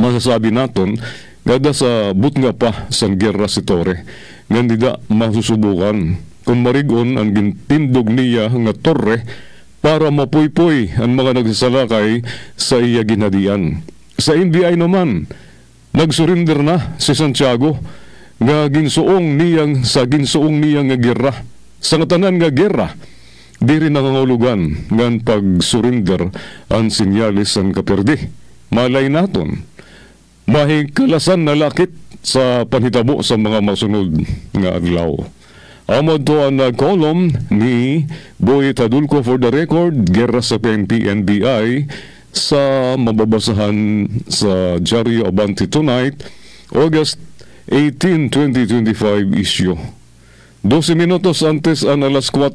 Masasabi naton, gada sa butnga pa sa gera si Torre, nga nida masusubukan kung marigon ang gintindog niya nga torre para mapuypoy ang mga nagsasalakay sa iya ginadian. Sa NBI naman, nagsurrender na si Santiago nga ginsuong niyang nga gera. Sa ngatanan nga gera, di rin nangangulugan ngan pag-surrender ang sinyalis ang kaperdi. Malay naton, mahikalasan na lakit sa panhitabo sa mga masunod nga adlaw. Amod to ang column ni Boy Tadulco for the record, gera sa PNP-NBI, sa mababasahan sa Diario Abante tonight, August 18, 2025 issue. 12 minutos antes ang alas 4.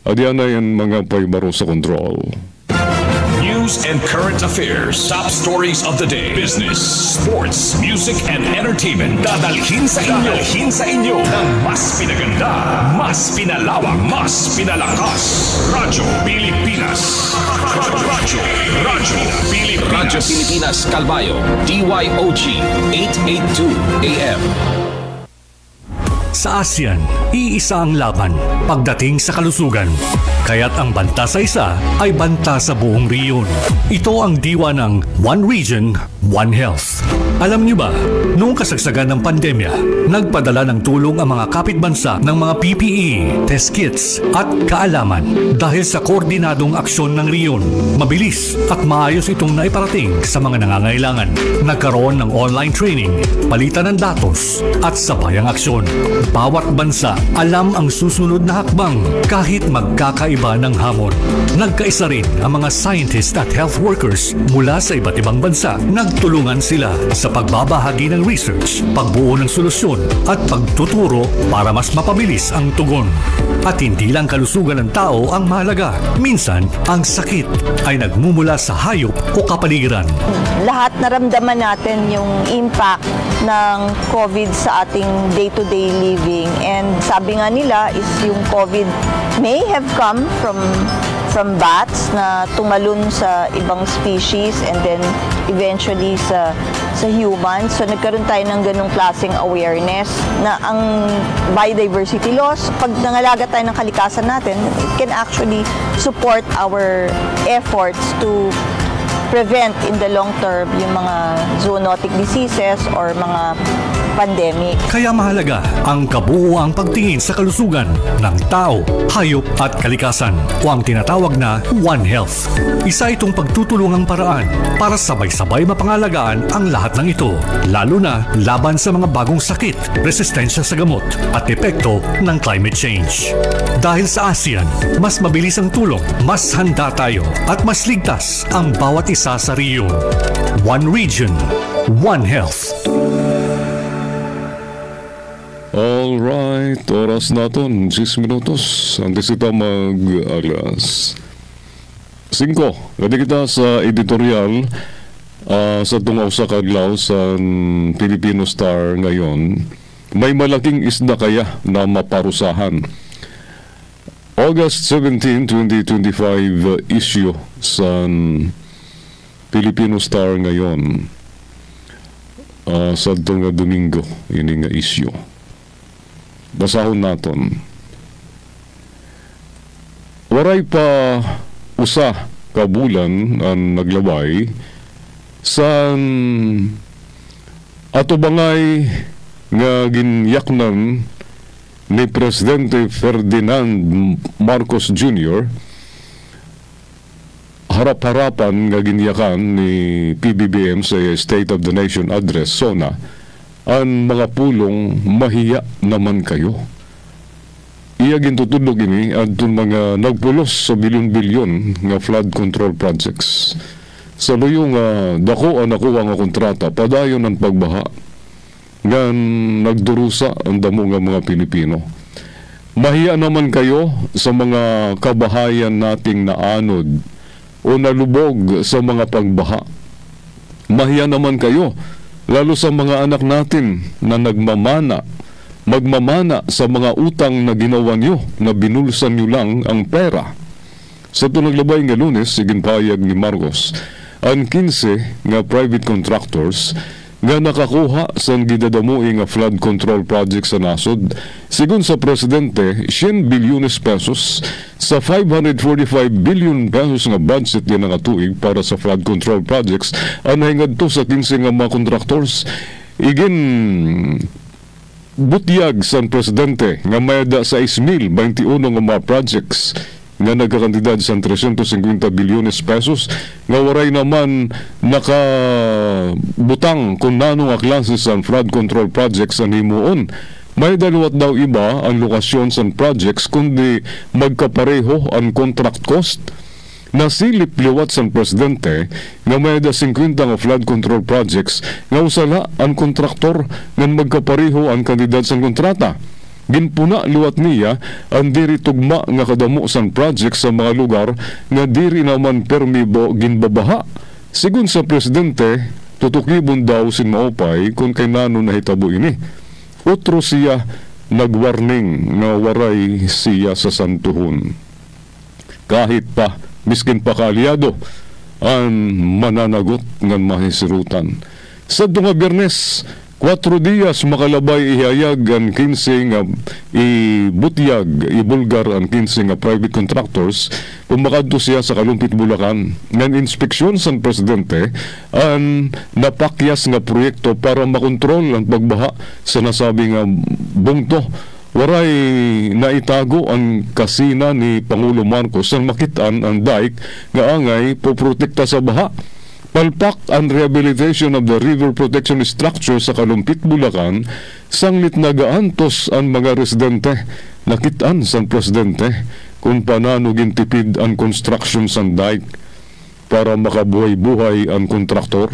Adiyan na yan mga paibaro sa control. News and current affairs. Top stories of the day. Business, sports, music, and entertainment. Dadalhin sa inyo ng mas pinaganda, mas pinalawak, mas pinalakas. Radyo Pilipinas. Radyo Pilipinas Calbayo. DYOG 882 AM. Sa ASEAN, iisa ang laban pagdating sa kalusugan. Kaya't ang banta sa isa ay banta sa buong rehiyon. Ito ang diwa ng One Region, One Health. Alam niyo ba, noong kasagsagan ng pandemya, nagpadala ng tulong ang mga kapitbansa ng mga PPE, test kits at kaalaman. Dahil sa koordinadong aksyon ng rehiyon, mabilis at maayos itong naiparating sa mga nangangailangan. Nagkaroon ng online training, palitan ng datos at sabayang aksyon. Bawat bansa alam ang susunod na hakbang kahit magkakaiba ng hamon. Nagkaisa rin ang mga scientists at health workers mula sa iba't ibang bansa. Nagtulungan sila sa pagbabahagi ng research, pagbuo ng solusyon at pagtuturo para mas mapabilis ang tugon. At hindi lang kalusugan ng tao ang mahalaga. Minsan, ang sakit ay nagmumula sa hayop o kapaligiran. Lahat naramdaman natin yung impact ng COVID sa ating day-to-day living. And sabi nga nila is yung COVID may have come from bats na tumalon sa ibang species and then eventually sa humans. So nagkaroon tayo ng ganung klaseng awareness na ang biodiversity loss, pag nangalaga tayo ng kalikasan natin, it can actually support our efforts to prevent in the long term yung mga zoonotic diseases or mga pandemic. Kaya mahalaga ang kabuuang pagtingin sa kalusugan ng tao, hayop at kalikasan o ang tinatawag na One Health. Isa itong pagtutulungang paraan para sabay-sabay mapangalagaan ang lahat ng ito, lalo na laban sa mga bagong sakit, resistensya sa gamot at epekto ng climate change. Dahil sa ASEAN, mas mabilis ang tulong, mas handa tayo at mas ligtas ang bawat isa sa rehiyon. One Region, One Health. Alright, oras natin, 10 minutos. Antes kita mag-alas 5. Gadi kita sa editorial sa tungaw sa kadlaw sa Filipino Star ngayon. May malaking isda kaya na maparusahan. August 17, 2025 issue sa Filipino Star ngayon. Sa tunga Domingo, yun nga issue. Basahon naton. Waray pa usa ka bulan ang naglabay sa atubangay nga ginyaknan ni Presidente Ferdinand Marcos Jr. harap-harapan nga ginyakan ni PBBM sa State of the Nation Address, SONA, ang mga pulong mahiya naman kayo. Iya gintutudlog ini adtong mga nagpulos sa bilyon-bilyon nga flood control projects. Sa luyong dako ang nakuha nga kontrata, padayon ang pagbaha nga nagdurusa ang damo nga mga Pilipino. Mahiya naman kayo sa mga kabahayan nating naanod o nalubog sa mga pagbaha. Mahiya naman kayo lalo sa mga anak natin na magmamana sa mga utang na ginawa nyo, na binulsan nyo lang ang pera. Sa ito naglabay nga Lunes, siginpayag ni Marcos, ang 15 nga private contractors nga nakakuha sa gidadamuing nga flood control project sa nasod, sigun sa Presidente, 100 bilyones pesos sa 545 billion pesos nga budget yan nga tuig para sa flood control projects. Ang hingad to sa 15 nga mga contractors, igin butyag sa Presidente nga mayada sa 6,021 nga mga projects nga nagkakantidad sa 350 bilyones pesos nga waray naman nakabutang kung nanong klase sa flood control projects ang himuon. May daliwat daw iba ang lokasyon sa projects kundi magkapareho ang contract cost. Nasilip liwat sa Presidente nga may da 50 nga flood control projects nga usala ang kontraktor nga magkapareho ang kandidat sa kontrata. Ginpuna liwat niya ang diri tugma nga kadamo sang project sa mga lugar nga diri naman permibo ginbabaha. Sigun sa Presidente, tutukibon daw sin maupay kung kay nano nahitabo ini. Otro siya nagwarning nga waray siya sa santuhon. Kahit pa, miskin pa kaalyado, ang mananagot ng mahisirutan. Sa nga Biyernes, 4 días makalabay ihayag ang 15 nga ibutyag, ibulgar ang 15 nga private contractors pumakadto siya sa Kalumpit, Bulacan. Ngan inspeksyon sa Presidente ang napakyas nga proyekto para makontrol ang pagbaha sa nasabi nga bungto. Waray naitago ang kasina ni Pangulo Marcos ang makitaan ang dike nga angay poprotekta sa baha. Palpak ang rehabilitation of the river protection structure sa Kalumpit, Bulacan, sanglit nagaantos ang mga residente. Nakitaan sa Presidente kung paano gintipid ang construction sa dike para makabuhay-buhay ang kontraktor.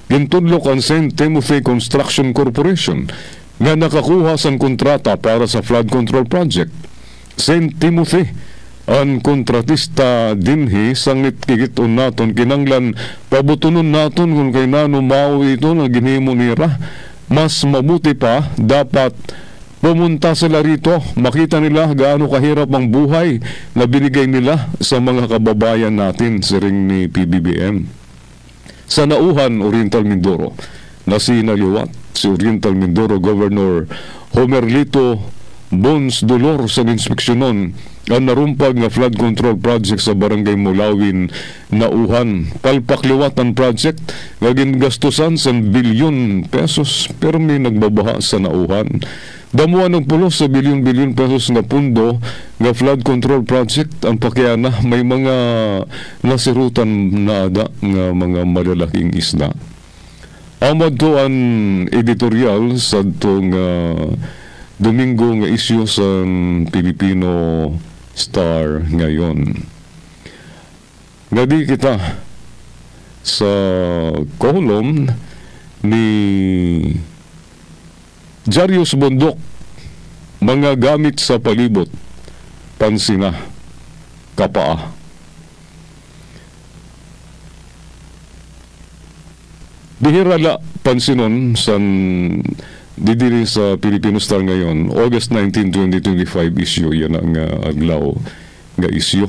Gintudlok ang St. Timothy Construction Corporation nga nakakuha sa kontrata para sa flood control project. St. Timothy ang kontratista dinhi sanglit kikiton naton kinanglan pabutunon naton kung kay nano mao ito na ginhimo nira. Mas mabuti pa dapat pumunta sila rito, makita nila gaano kahirap ang buhay na binigay nila sa mga kababayan natin, siring ni PBBM. Sa Nauhan, Oriental Mindoro, nasinaliwat si Oriental Mindoro Governor Homerlito Bons Dolor sa inspeksyonon ang narumpag nga flood control project sa Barangay Mulawin, Nauhan. Palpakliwat ang project nga gingastusan sa bilyon pesos pero may nagbabaha sa Nauhan. Damuan ng pulos sa bilyon-bilyon pesos nga pundo nga flood control project ang pakiana may mga nasirutan na ada nga mga malalaking isda. Amad to ang editorial sa itong Domingo nga isyu sa Pilipino Star ngayon. Nga di kita sa kolom ni Jarius Bondok, mga gamit sa palibot, pansina, kapaa. Bihirala pansinon sa didiri sa Filipino Star ngayon, August 19, 2025 issue, yan ang aglaw nga issue.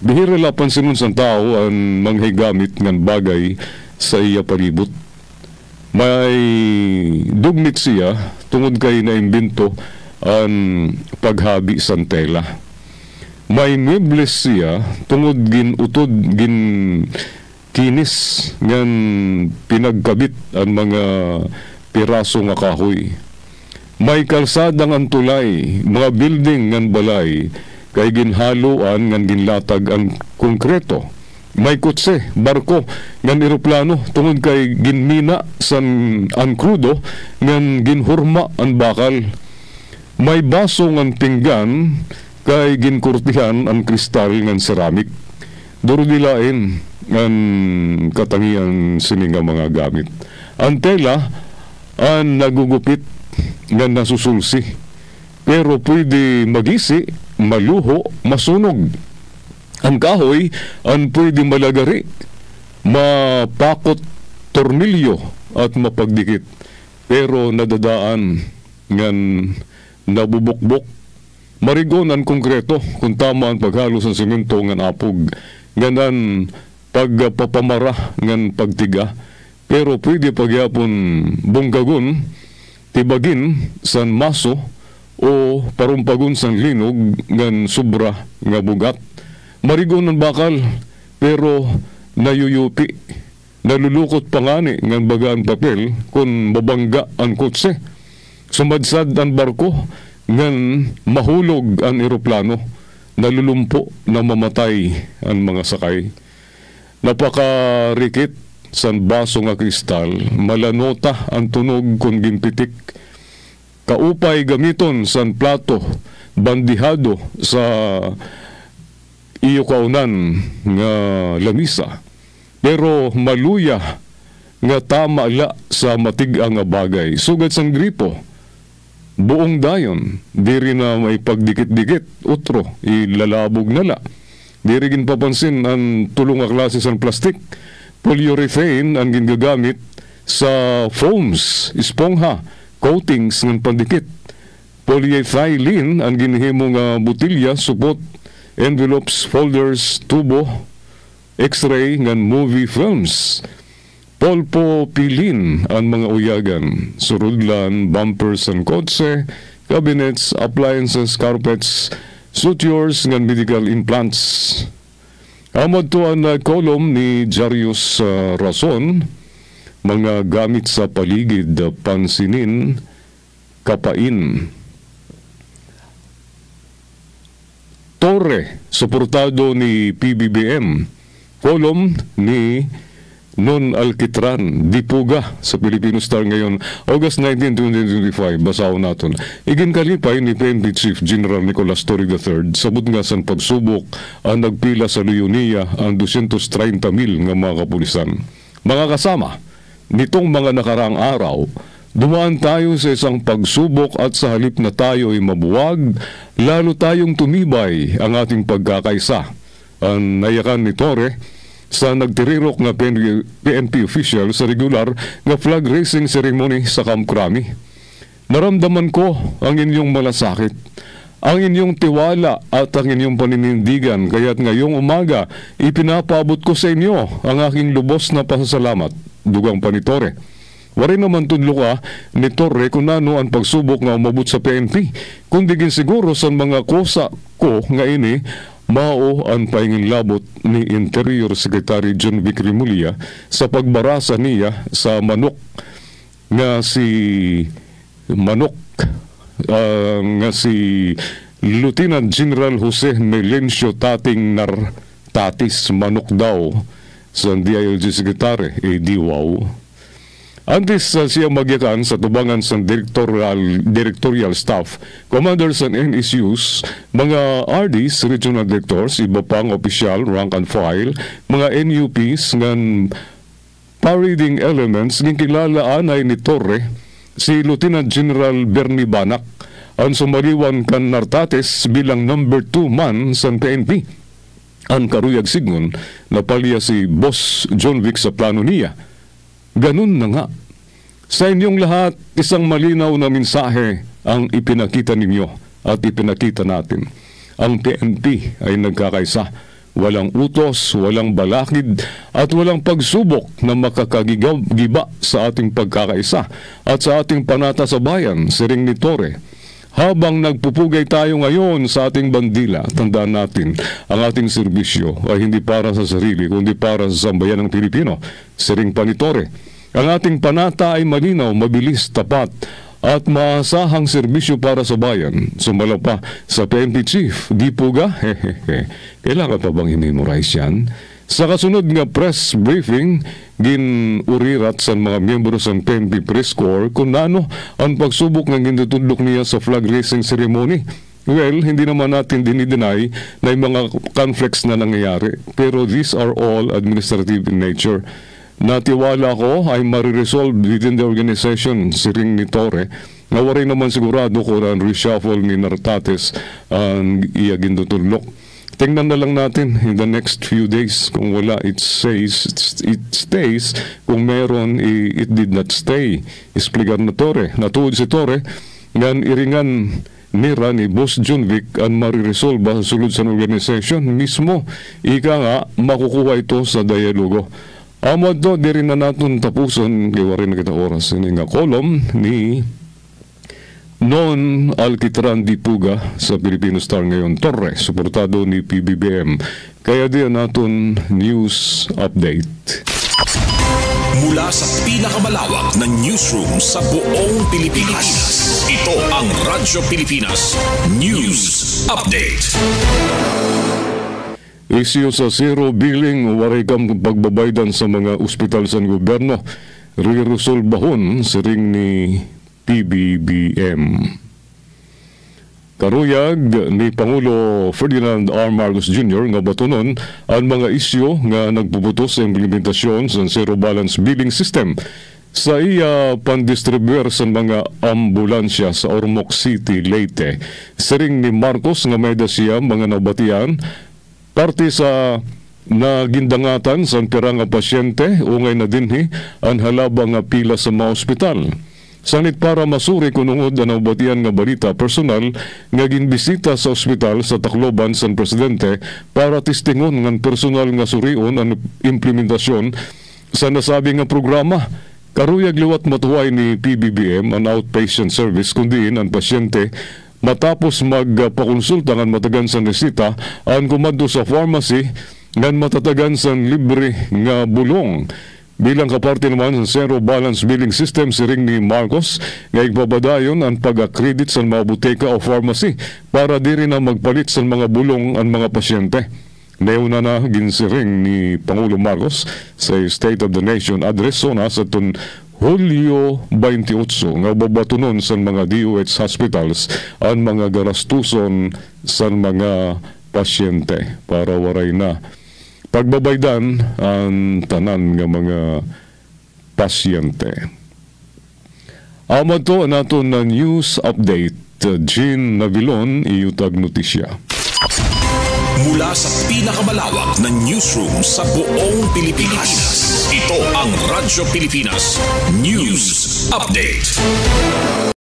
Bihira lapan sinon sa tao ang manghigamit ng bagay sa iya palibot. May dugnit siya tungod kay naimbento ang paghabi sa tela. May muebles siya tungod ginutod kinis ngan pinagkabit ang mga piraso nga kahoy. May kalsadang ang tulay, mga building ngan balay, kay ginhaluan ngan ginlatag ang konkreto. may kutse, barko, ngan eroplano, tungod kay ginmina san ankrudo, ngan ginhurma ang bakal. May baso ngan pinggan, kay ginkurtihan ang kristal ngan ceramik. Duro dilain ngan katangian sininga mga gamit. Ang tela, ang nagugupit, ngan nasusulsi. Pero pwede magisi, maluho, masunog. Ang kahoy, ang pwede malagari, mapakot tornilyo at mapagdikit. Pero nadadaan ngan nabubukbok. Marigon ang konkreto kung tama ang paghalos ng simento ngan apog. Nganan pagpapamara ngan pagtiga. Pero pwede pagyapon bunggagon, tibagin san maso o parumpagon san linog ngan sobra nga bugat. Marigon ng bakal, pero nayuyupi, nalulukot pangani ng bagaan papel kung mabangga ang kotse. Sumadsad ang barko, ngan mahulog ang eroplano, nalulumpo na mamatay ang mga sakay. Napakarikit san baso nga kristal, malanota ang tunog kung ginpitik. Kaupay gamiton san plato, bandihado sa iyo kaunan nga lamisa, pero maluya nga tama la sa matig-ang nga bagay. Sugad sang gripo, buong dayon, diri na may pagdikit-dikit, utro, ilalabog nala. Diri gin papansin ang tulong nga klase sang plastik, polyurethane ang ginagamit sa foams, espongha, coatings ng pandikit. Polyethylene ang ginhimo nga butilya, supot, envelopes, folders, tubo, x-ray ngan movie films. Polpopilin ang mga uyagan, surudlan, bumpers and kotse, cabinets, appliances, carpets, sutures ngan medical implants. Amad to ang kolom ni Jarius Rason, mga gamit sa paligid, pansinin, kapain. Torre, suportado ni PBBM. Kolom ni Non Alquitran, Dipuga sa Filipino Star ngayon, August 19, 2025. Basaw natin. Iginkalipay ni PNP Chief General Nicolas Torre III, sabot nga sa pagsubok ang nagpila sa Luyunia ang 230,000 nga mga kapulisan. Mga kasama, nitong mga nakaraang araw, dumaan tayo sa isang pagsubok at sa halip na tayo ay mabuwag, lalo tayong tumibay ang ating pagkakaisa. Ang nayakan ni Torre sa nagtirirok na PNP official sa regular na flag raising ceremony sa Camp Crame. Naramdaman ko ang inyong malasakit, ang inyong tiwala at ang inyong paninindigan, kaya't ngayong umaga ipinapabot ko sa inyo ang aking lubos na pasasalamat, dugang pa ni Torre. Wari naman tudlo ka ni Torre kung ano ang pagsubok nga umabot sa PNP, kundi siguro sa mga kosa ko nga ini, mao ang paingin labot ni Interior Secretary John Vic Remulla sa pagbarasa niya sa manok nga si Lieutenant General Jose Melencio Tating Nartatis, manok daw sa DILG Secretary Diwaw. Antes siya magyakan sa tubangan sa directorial staff, commanders and NSUs, mga RDs, regional directors, iba pang official, rank and file, mga NUPs, ngan parading elements, ng kilalaan ay ni Torre, si Lieutenant General Bernie Banak, ang sumaliwan kan Nartates bilang number 2 man sa PNP. Ang karuyag sigon, napalya si Boss John Vic sa plano niya. Ganun na nga. Sa inyong lahat, isang malinaw na mensahe ang ipinakita ninyo at ipinakita natin. Ang PNP ay nagkakaisa. Walang utos, walang balakid, at walang pagsubok na makakagiba sa ating pagkakaisa at sa ating panata sa bayan, siring ni Torre. Habang nagpupugay tayo ngayon sa ating bandila, tandaan natin, ang ating serbisyo ay hindi para sa sarili, kundi para sa sambayan ng Pilipino, siring pa ni Torre. Ang ating panata ay malinaw, mabilis, tapat, at maasahang serbisyo para sa bayan. Sumala pa sa PNP Chief, Dipuga, kailangan pa bang i-memorize yan? Sa kasunod nga press briefing, ginurirat sa mga miyembro sa PNP Press Corps kung ano ang pagsubok ng gindutudlok niya sa flag raising ceremony. Well, hindi naman natin dinideny na yung mga conflicts na nangyayari, pero these are all administrative in nature. Natiwala ko ay mariresolve within the organization, siring ni Torre, na waray naman sigurado ko na reshuffle ni Nartates ang iya gindutudlok. Tingnan na lang natin in the next few days. Kung wala, it stays. Kung meron, it did not stay. Ispligar na Torre. Natuod si Torre, ngan iringan nira ni Boss Junvic ang mariresolve sa sulod sa organization. Mismo, ika nga, makukuha ito sa dialogo. Amad to, di rin na natin tapuson, gawa rin na kita oras. Ini nga kolom ni Non Alquitran Di Puga sa Filipino Star ngayon. Torre, suportado ni PBBM. Kaya diyan natin news update. Mula sa pinakamalawak na newsroom sa buong Pilipinas, ito ang Radyo Pilipinas News Update. Isyo sa zero billing, waray kang pagbabaydan sa mga ospital sa gobyerno. Re-resolbahon sa ring ni PBBM. Karuyag ni Pangulo Ferdinand R. Marcos Jr. nga batunon ang mga isyo nga nagpuputos sa implementasyon sa zero balance billing system sa iya pandistribuer sa mga ambulansya sa Ormoc City, Leyte. Siring ni Marcos nga may siya mga nabatian parte sa nagindangatan sa pira nga pasyente ungay na dinhi ang halabang nga pila sa mga ospital. Sanit para masuri kunungod ang nabatian nga balita personal nga ginbisita sa ospital sa Tacloban San Presidente para tistingon ng personal nga surion ang implementasyon sa nasabi nga programa. Karuyag liwat matuway ni PBBM ang outpatient service kundiin ang pasyente matapos magpakonsulta ng matagan sa resita ang kumadto sa pharmacy ngan matatagan sa libre nga bulong. Bilang kaparte naman sa zero balance billing system siring ni Marcos, nga ipabadayon ang pag-accredit sa mga buteka o pharmacy para diri na magpalit sa mga bulong ang mga pasyente. Neuna na ginsiring ni Pangulo Marcos sa State of the Nation address na sa Hulyo 28 nga babatunon sa mga DOH hospitals ang mga garastuson sa mga pasyente para waray na pagbabaydan ang tanan nga mga pasyente. Amad to nato na news update. Jean Navilon, iutag notisya. Mula sa pinakamalawak na newsroom sa buong Pilipinas, ito ang Radyo Pilipinas News Update.